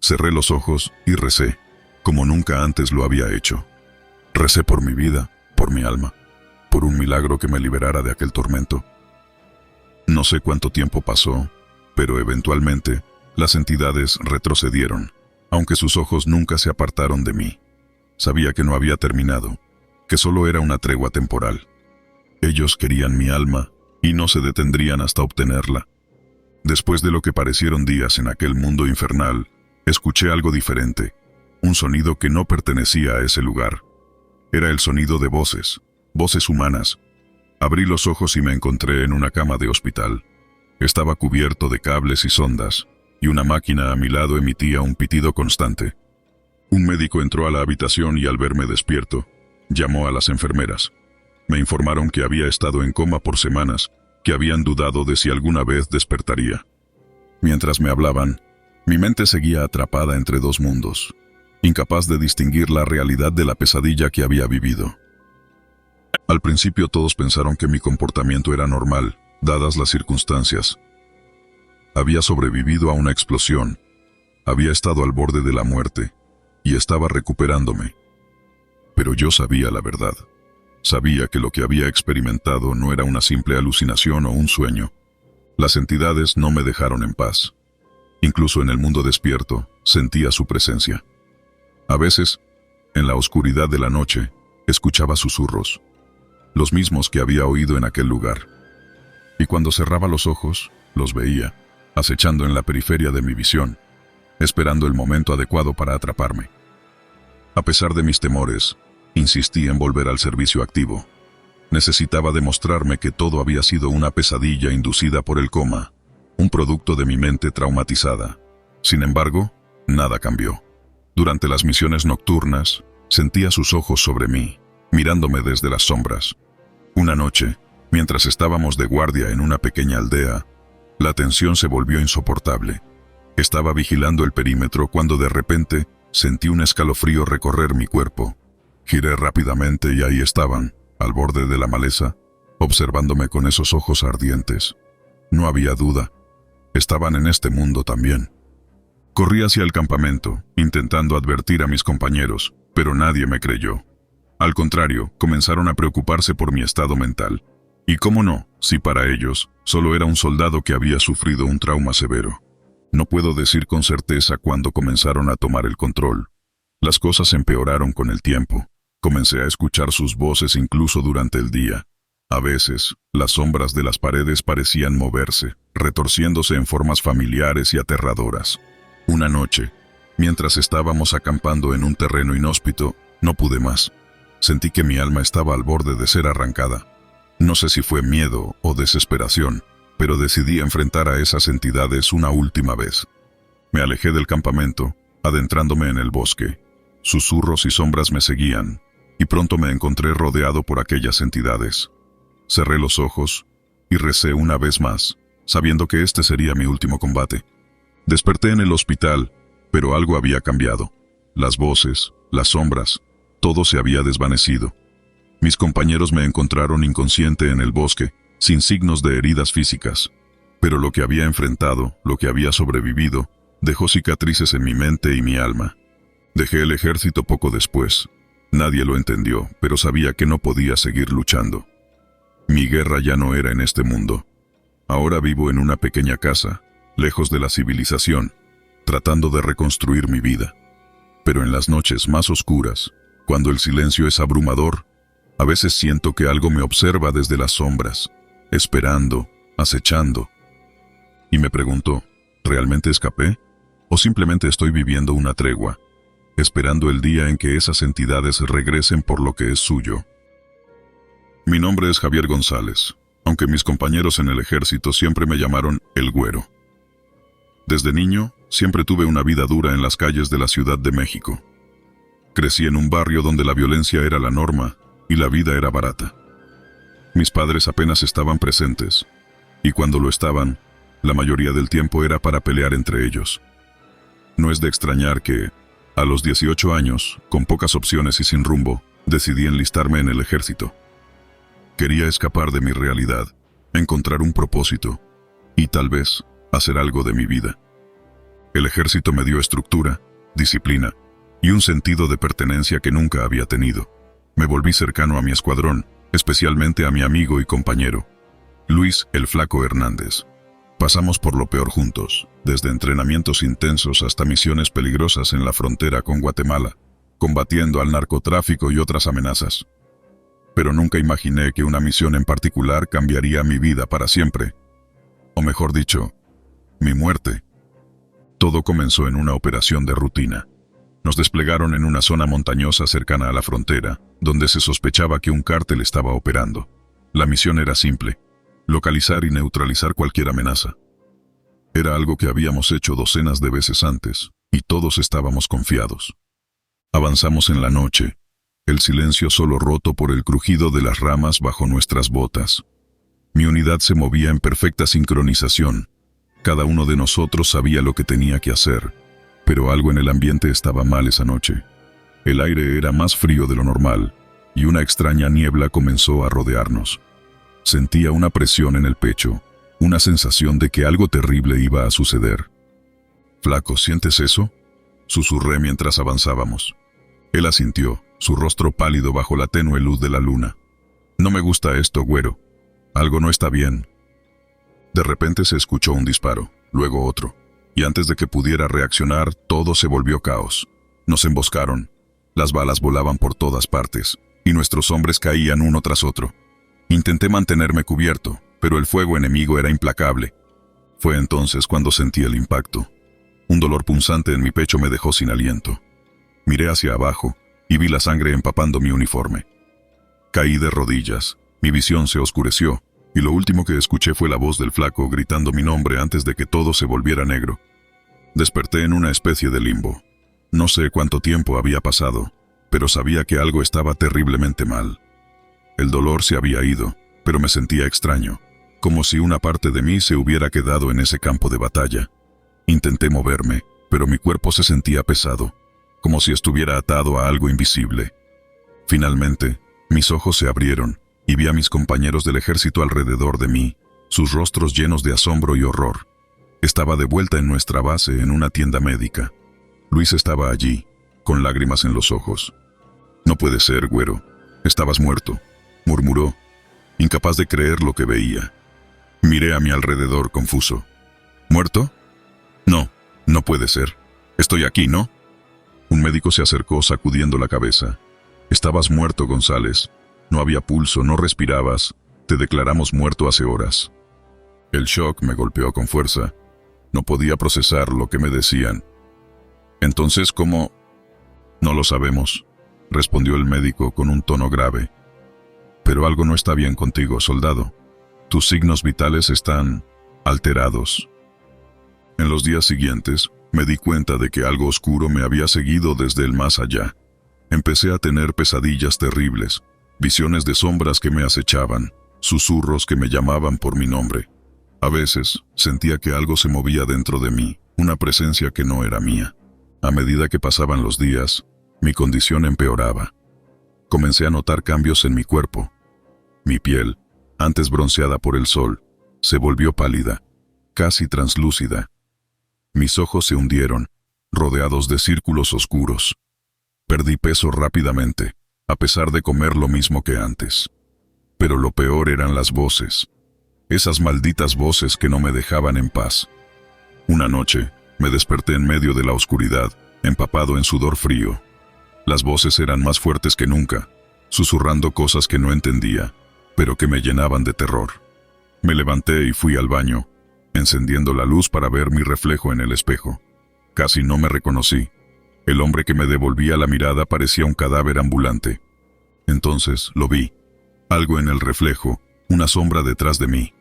[SPEAKER 1] Cerré los ojos y recé, como nunca antes lo había hecho. Recé por mi vida, por mi alma, por un milagro que me liberara de aquel tormento. No sé cuánto tiempo pasó, pero eventualmente las entidades retrocedieron, aunque sus ojos nunca se apartaron de mí. Sabía que no había terminado, que solo era una tregua temporal. Ellos querían mi alma y no se detendrían hasta obtenerla. Después de lo que parecieron días en aquel mundo infernal, escuché algo diferente, un sonido que no pertenecía a ese lugar. Era el sonido de voces, voces humanas. Abrí los ojos y me encontré en una cama de hospital. Estaba cubierto de cables y sondas, y una máquina a mi lado emitía un pitido constante. Un médico entró a la habitación y al verme despierto, llamó a las enfermeras. Me informaron que había estado en coma por semanas, que habían dudado de si alguna vez despertaría. Mientras me hablaban, mi mente seguía atrapada entre dos mundos, incapaz de distinguir la realidad de la pesadilla que había vivido. Al principio todos pensaron que mi comportamiento era normal, dadas las circunstancias. Había sobrevivido a una explosión, había estado al borde de la muerte, y estaba recuperándome. Pero yo sabía la verdad. Sabía que lo que había experimentado no era una simple alucinación o un sueño. Las entidades no me dejaron en paz. Incluso en el mundo despierto, sentía su presencia. A veces, en la oscuridad de la noche, escuchaba susurros, los mismos que había oído en aquel lugar. Y cuando cerraba los ojos, los veía, acechando en la periferia de mi visión, esperando el momento adecuado para atraparme. A pesar de mis temores, insistí en volver al servicio activo. Necesitaba demostrarme que todo había sido una pesadilla inducida por el coma, un producto de mi mente traumatizada. Sin embargo, nada cambió. Durante las misiones nocturnas, sentía sus ojos sobre mí, mirándome desde las sombras. Una noche, mientras estábamos de guardia en una pequeña aldea, la tensión se volvió insoportable. Estaba vigilando el perímetro cuando de repente sentí un escalofrío recorrer mi cuerpo. Giré rápidamente y ahí estaban, al borde de la maleza, observándome con esos ojos ardientes. No había duda. Estaban en este mundo también. Corrí hacia el campamento, intentando advertir a mis compañeros, pero nadie me creyó. Al contrario, comenzaron a preocuparse por mi estado mental. Y cómo no, si para ellos, solo era un soldado que había sufrido un trauma severo. No puedo decir con certeza cuándo comenzaron a tomar el control. Las cosas empeoraron con el tiempo. Comencé a escuchar sus voces incluso durante el día. A veces, las sombras de las paredes parecían moverse, retorciéndose en formas familiares y aterradoras. Una noche, mientras estábamos acampando en un terreno inhóspito, no pude más. Sentí que mi alma estaba al borde de ser arrancada. No sé si fue miedo o desesperación, pero decidí enfrentar a esas entidades una última vez. Me alejé del campamento, adentrándome en el bosque. Susurros y sombras me seguían, y pronto me encontré rodeado por aquellas entidades. Cerré los ojos y recé una vez más, sabiendo que este sería mi último combate. Desperté en el hospital, pero algo había cambiado. Las voces, las sombras, todo se había desvanecido. Mis compañeros me encontraron inconsciente en el bosque, sin signos de heridas físicas. Pero lo que había enfrentado, lo que había sobrevivido, dejó cicatrices en mi mente y mi alma. Dejé el ejército poco después. Nadie lo entendió, pero sabía que no podía seguir luchando. Mi guerra ya no era en este mundo. Ahora vivo en una pequeña casa, lejos de la civilización, tratando de reconstruir mi vida. Pero en las noches más oscuras, cuando el silencio es abrumador, a veces siento que algo me observa desde las sombras, esperando, acechando. Y me pregunto, ¿realmente escapé? ¿O simplemente estoy viviendo una tregua, esperando el día en que esas entidades regresen por lo que es suyo? Mi nombre es Javier González, aunque mis compañeros en el ejército siempre me llamaron El Güero. Desde niño, siempre tuve una vida dura en las calles de la Ciudad de México. Crecí en un barrio donde la violencia era la norma y la vida era barata. Mis padres apenas estaban presentes, y cuando lo estaban, la mayoría del tiempo era para pelear entre ellos. No es de extrañar que, a los 18 años, con pocas opciones y sin rumbo, decidí enlistarme en el ejército. Quería escapar de mi realidad, encontrar un propósito, y tal vez, hacer algo de mi vida. El ejército me dio estructura, disciplina, y un sentido de pertenencia que nunca había tenido. Me volví cercano a mi escuadrón, especialmente a mi amigo y compañero, Luis el Flaco Hernández. Pasamos por lo peor juntos, desde entrenamientos intensos hasta misiones peligrosas en la frontera con Guatemala, combatiendo al narcotráfico y otras amenazas. Pero nunca imaginé que una misión en particular cambiaría mi vida para siempre. O mejor dicho, mi muerte. Todo comenzó en una operación de rutina. Nos desplegaron en una zona montañosa cercana a la frontera, donde se sospechaba que un cártel estaba operando. La misión era simple: localizar y neutralizar cualquier amenaza. Era algo que habíamos hecho docenas de veces antes, y todos estábamos confiados. Avanzamos en la noche, el silencio solo roto por el crujido de las ramas bajo nuestras botas. Mi unidad se movía en perfecta sincronización. Cada uno de nosotros sabía lo que tenía que hacer, pero algo en el ambiente estaba mal esa noche. El aire era más frío de lo normal, y una extraña niebla comenzó a rodearnos. Sentía una presión en el pecho, una sensación de que algo terrible iba a suceder. «Flaco, ¿sientes eso?», susurré mientras avanzábamos. Él asintió, su rostro pálido bajo la tenue luz de la luna. «No me gusta esto, güero. Algo no está bien». De repente se escuchó un disparo, luego otro, y antes de que pudiera reaccionar, todo se volvió caos. Nos emboscaron. Las balas volaban por todas partes, y nuestros hombres caían uno tras otro. Intenté mantenerme cubierto, pero el fuego enemigo era implacable. Fue entonces cuando sentí el impacto. Un dolor punzante en mi pecho me dejó sin aliento. Miré hacia abajo y vi la sangre empapando mi uniforme. Caí de rodillas, mi visión se oscureció, y lo último que escuché fue la voz del flaco gritando mi nombre antes de que todo se volviera negro. Desperté en una especie de limbo. No sé cuánto tiempo había pasado, pero sabía que algo estaba terriblemente mal. El dolor se había ido, pero me sentía extraño, como si una parte de mí se hubiera quedado en ese campo de batalla. Intenté moverme, pero mi cuerpo se sentía pesado, como si estuviera atado a algo invisible. Finalmente, mis ojos se abrieron y vi a mis compañeros del ejército alrededor de mí, sus rostros llenos de asombro y horror. Estaba de vuelta en nuestra base en una tienda médica. Luis estaba allí, con lágrimas en los ojos. «No puede ser, güero. Estabas muerto», murmuró, incapaz de creer lo que veía. Miré a mi alrededor confuso. «¿Muerto? No, no puede ser. Estoy aquí, ¿no?». Un médico se acercó sacudiendo la cabeza. «Estabas muerto, González. No había pulso, no respirabas. Te declaramos muerto hace horas». El shock me golpeó con fuerza. No podía procesar lo que me decían. «Entonces, ¿cómo?». «No lo sabemos», respondió el médico con un tono grave. «Pero algo no está bien contigo, soldado. Tus signos vitales están alterados». En los días siguientes, me di cuenta de que algo oscuro me había seguido desde el más allá. Empecé a tener pesadillas terribles, visiones de sombras que me acechaban, susurros que me llamaban por mi nombre. A veces, sentía que algo se movía dentro de mí, una presencia que no era mía. A medida que pasaban los días, mi condición empeoraba. Comencé a notar cambios en mi cuerpo. Mi piel, antes bronceada por el sol, se volvió pálida, casi translúcida. Mis ojos se hundieron, rodeados de círculos oscuros. Perdí peso rápidamente, a pesar de comer lo mismo que antes. Pero lo peor eran las voces. Esas malditas voces que no me dejaban en paz. Una noche, me desperté en medio de la oscuridad, empapado en sudor frío. Las voces eran más fuertes que nunca, susurrando cosas que no entendía, pero que me llenaban de terror. Me levanté y fui al baño, encendiendo la luz para ver mi reflejo en el espejo. Casi no me reconocí. El hombre que me devolvía la mirada parecía un cadáver ambulante. Entonces lo vi. Algo en el reflejo, una sombra detrás de mí.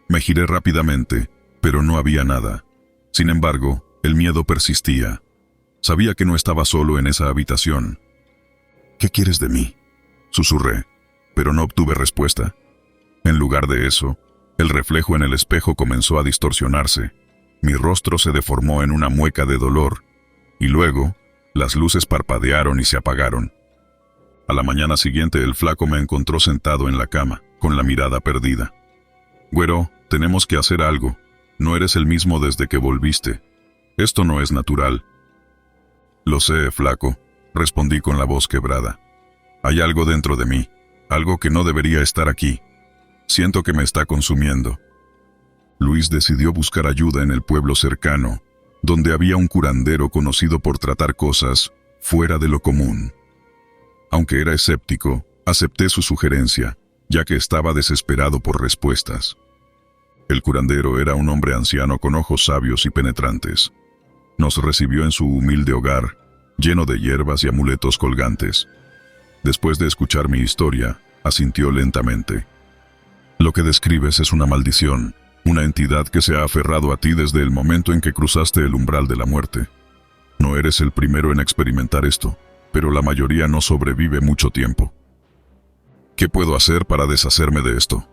[SPEAKER 1] Me giré rápidamente, pero no había nada. Sin embargo, el miedo persistía. Sabía que no estaba solo en esa habitación. «¿Qué quieres de mí?», susurré, pero no obtuve respuesta. En lugar de eso, el reflejo en el espejo comenzó a distorsionarse. Mi rostro se deformó en una mueca de dolor, y luego, las luces parpadearon y se apagaron. A la mañana siguiente el flaco me encontró sentado en la cama, con la mirada perdida. «Güero, tenemos que hacer algo. No eres el mismo desde que volviste. Esto no es natural». «Lo sé, flaco», respondí con la voz quebrada. «Hay algo dentro de mí, algo que no debería estar aquí. Siento que me está consumiendo». Luis Luis decidió buscar ayuda en el pueblo cercano, donde había un curandero conocido por tratar cosas fuera de lo común. Aunque era escéptico, acepté su sugerencia, ya que estaba desesperado por respuestas. El curandero era un hombre anciano con ojos sabios y penetrantes. Nos recibió en su humilde hogar, lleno de hierbas y amuletos colgantes. Después de escuchar mi historia, asintió lentamente. Lo que describes es una maldición, una entidad que se ha aferrado a ti desde el momento en que cruzaste el umbral de la muerte. No eres el primero en experimentar esto, pero la mayoría no sobrevive mucho tiempo. ¿Qué puedo hacer para deshacerme de esto?,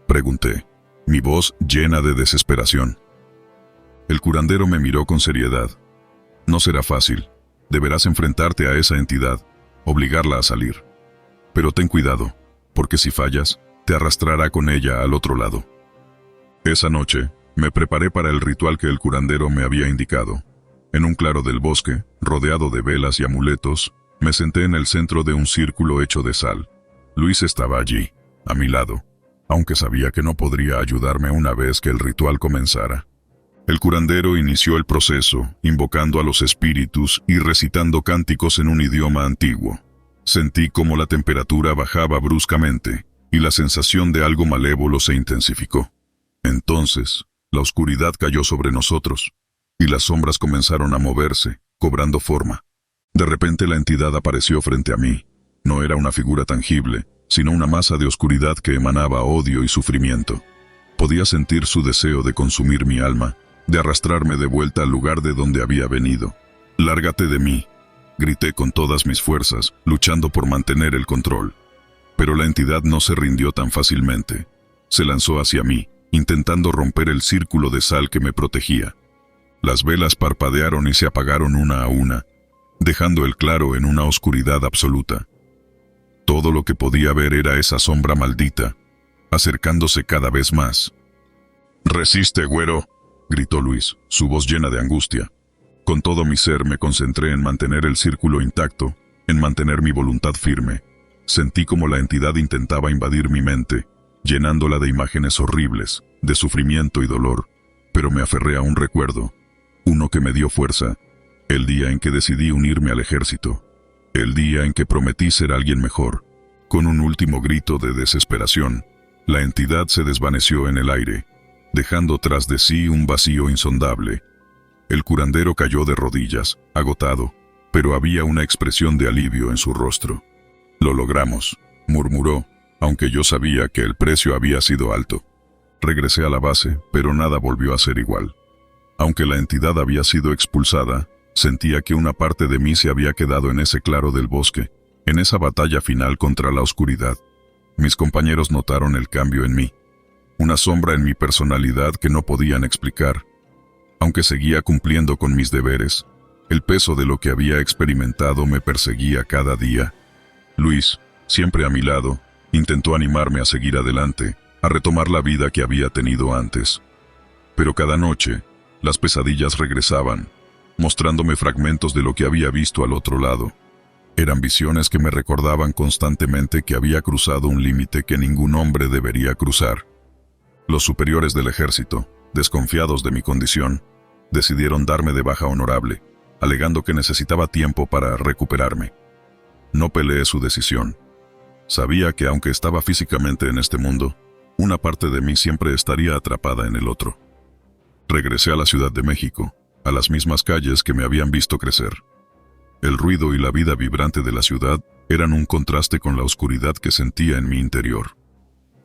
[SPEAKER 1] pregunté, mi voz llena de desesperación. El curandero me miró con seriedad. No será fácil. Deberás enfrentarte a esa entidad, obligarla a salir. Pero ten cuidado, porque si fallas, te arrastrará con ella al otro lado. Esa noche, me preparé para el ritual que el curandero me había indicado. En un claro del bosque, rodeado de velas y amuletos, me senté en el centro de un círculo hecho de sal. Luis estaba allí, a mi lado, aunque sabía que no podría ayudarme una vez que el ritual comenzara. El curandero inició el proceso, invocando a los espíritus y recitando cánticos en un idioma antiguo. Sentí cómo la temperatura bajaba bruscamente, y la sensación de algo malévolo se intensificó. Entonces, la oscuridad cayó sobre nosotros, y las sombras comenzaron a moverse, cobrando forma. De repente la entidad apareció frente a mí. No era una figura tangible, sino una masa de oscuridad que emanaba odio y sufrimiento. Podía sentir su deseo de consumir mi alma, de arrastrarme de vuelta al lugar de donde había venido. «Lárgate de mí», grité con todas mis fuerzas, luchando por mantener el control. Pero la entidad no se rindió tan fácilmente. Se lanzó hacia mí, intentando romper el círculo de sal que me protegía. Las velas parpadearon y se apagaron una a una, dejando el claro en una oscuridad absoluta. Todo lo que podía ver era esa sombra maldita, acercándose cada vez más. «Resiste, güero», gritó Luis, su voz llena de angustia. Con todo mi ser me concentré en mantener el círculo intacto, en mantener mi voluntad firme. Sentí como la entidad intentaba invadir mi mente, llenándola de imágenes horribles, de sufrimiento y dolor, pero me aferré a un recuerdo, uno que me dio fuerza, el día en que decidí unirme al ejército, el día en que prometí ser alguien mejor. Con un último grito de desesperación, la entidad se desvaneció en el aire, dejando tras de sí un vacío insondable. El curandero cayó de rodillas, agotado, pero había una expresión de alivio en su rostro. «Lo logramos», murmuró, aunque yo sabía que el precio había sido alto. Regresé a la base, pero nada volvió a ser igual. Aunque la entidad había sido expulsada, sentía que una parte de mí se había quedado en ese claro del bosque, en esa batalla final contra la oscuridad. Mis compañeros notaron el cambio en mí, una sombra en mi personalidad que no podían explicar. Aunque seguía cumpliendo con mis deberes, el peso de lo que había experimentado me perseguía cada día. Luis, siempre a mi lado, intentó animarme a seguir adelante, a retomar la vida que había tenido antes. Pero cada noche, las pesadillas regresaban, mostrándome fragmentos de lo que había visto al otro lado. Eran visiones que me recordaban constantemente que había cruzado un límite que ningún hombre debería cruzar. Los superiores del ejército, desconfiados de mi condición, decidieron darme de baja honorable, alegando que necesitaba tiempo para recuperarme. No peleé su decisión. Sabía que aunque estaba físicamente en este mundo, una parte de mí siempre estaría atrapada en el otro. Regresé a la Ciudad de México, a las mismas calles que me habían visto crecer. El ruido y la vida vibrante de la ciudad eran un contraste con la oscuridad que sentía en mi interior.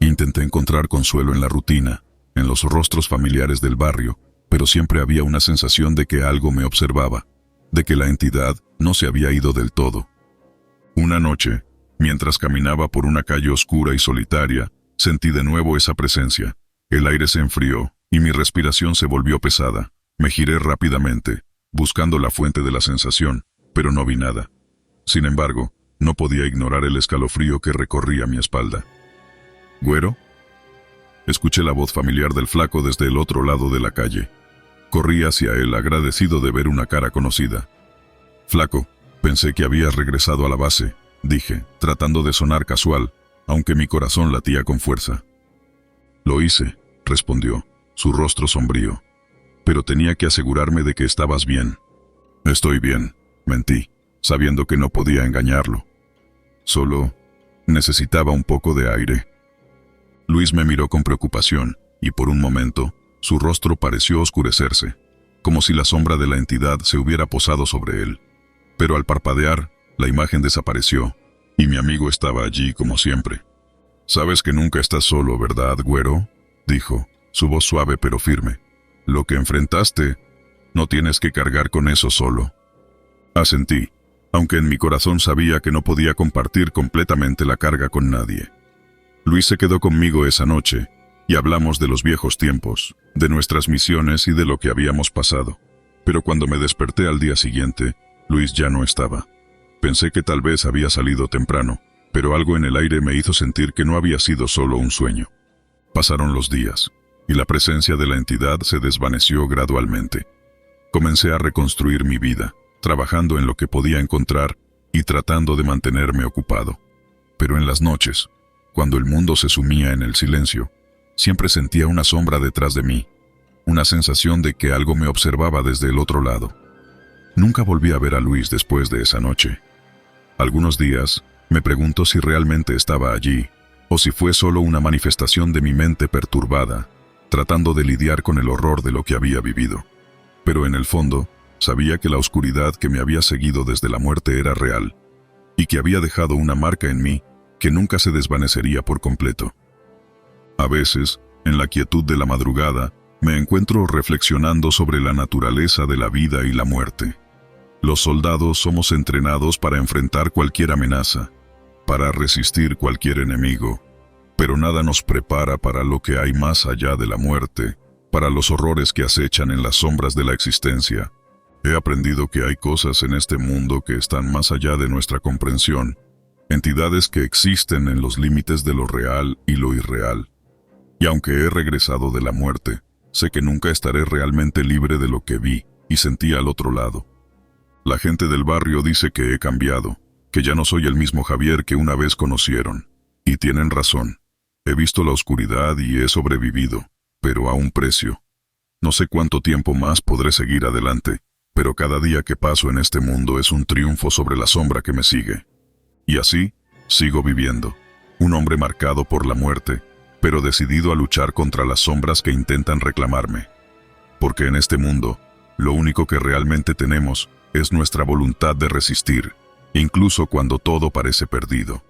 [SPEAKER 1] Intenté encontrar consuelo en la rutina, en los rostros familiares del barrio, pero siempre había una sensación de que algo me observaba, de que la entidad no se había ido del todo. Una noche, mientras caminaba por una calle oscura y solitaria, sentí de nuevo esa presencia. El aire se enfrió y mi respiración se volvió pesada. Me giré rápidamente, buscando la fuente de la sensación, pero no vi nada. Sin embargo, no podía ignorar el escalofrío que recorría mi espalda. «¿Güero?», escuché la voz familiar del flaco desde el otro lado de la calle. Corrí hacia él, agradecido de ver una cara conocida. «Flaco, pensé que habías regresado a la base», dije, tratando de sonar casual, aunque mi corazón latía con fuerza. «Lo hice», respondió, su rostro sombrío. Pero tenía que asegurarme de que estabas bien. Estoy bien, mentí, sabiendo que no podía engañarlo. Solo necesitaba un poco de aire. Luis me miró con preocupación, y por un momento, su rostro pareció oscurecerse, como si la sombra de la entidad se hubiera posado sobre él. Pero al parpadear, la imagen desapareció, y mi amigo estaba allí como siempre. «Sabes que nunca estás solo, ¿verdad, güero?», dijo, su voz suave pero firme. «Lo que enfrentaste, no tienes que cargar con eso solo». Asentí, aunque en mi corazón sabía que no podía compartir completamente la carga con nadie. Luis se quedó conmigo esa noche, y hablamos de los viejos tiempos, de nuestras misiones y de lo que habíamos pasado. Pero cuando me desperté al día siguiente, Luis ya no estaba. Pensé que tal vez había salido temprano, pero algo en el aire me hizo sentir que no había sido solo un sueño. Pasaron los días, y la presencia de la entidad se desvaneció gradualmente. Comencé a reconstruir mi vida, trabajando en lo que podía encontrar y tratando de mantenerme ocupado. Pero en las noches, cuando el mundo se sumía en el silencio, siempre sentía una sombra detrás de mí, una sensación de que algo me observaba desde el otro lado. Nunca volví a ver a Luis después de esa noche. Algunos días, me pregunto si realmente estaba allí, o si fue solo una manifestación de mi mente perturbada, tratando de lidiar con el horror de lo que había vivido. Pero en el fondo, sabía que la oscuridad que me había seguido desde la muerte era real, y que había dejado una marca en mí que nunca se desvanecería por completo. A veces, en la quietud de la madrugada, me encuentro reflexionando sobre la naturaleza de la vida y la muerte. Los soldados somos entrenados para enfrentar cualquier amenaza, para resistir cualquier enemigo, pero nada nos prepara para lo que hay más allá de la muerte, para los horrores que acechan en las sombras de la existencia. He aprendido que hay cosas en este mundo que están más allá de nuestra comprensión, entidades que existen en los límites de lo real y lo irreal. Y aunque he regresado de la muerte, sé que nunca estaré realmente libre de lo que vi y sentí al otro lado. La gente del barrio dice que he cambiado, que ya no soy el mismo Javier que una vez conocieron. Y tienen razón. He visto la oscuridad y he sobrevivido, pero a un precio. No sé cuánto tiempo más podré seguir adelante, pero cada día que paso en este mundo es un triunfo sobre la sombra que me sigue. Y así, sigo viviendo, un hombre marcado por la muerte, pero decidido a luchar contra las sombras que intentan reclamarme. Porque en este mundo, lo único que realmente tenemos es nuestra voluntad de resistir, incluso cuando todo parece perdido.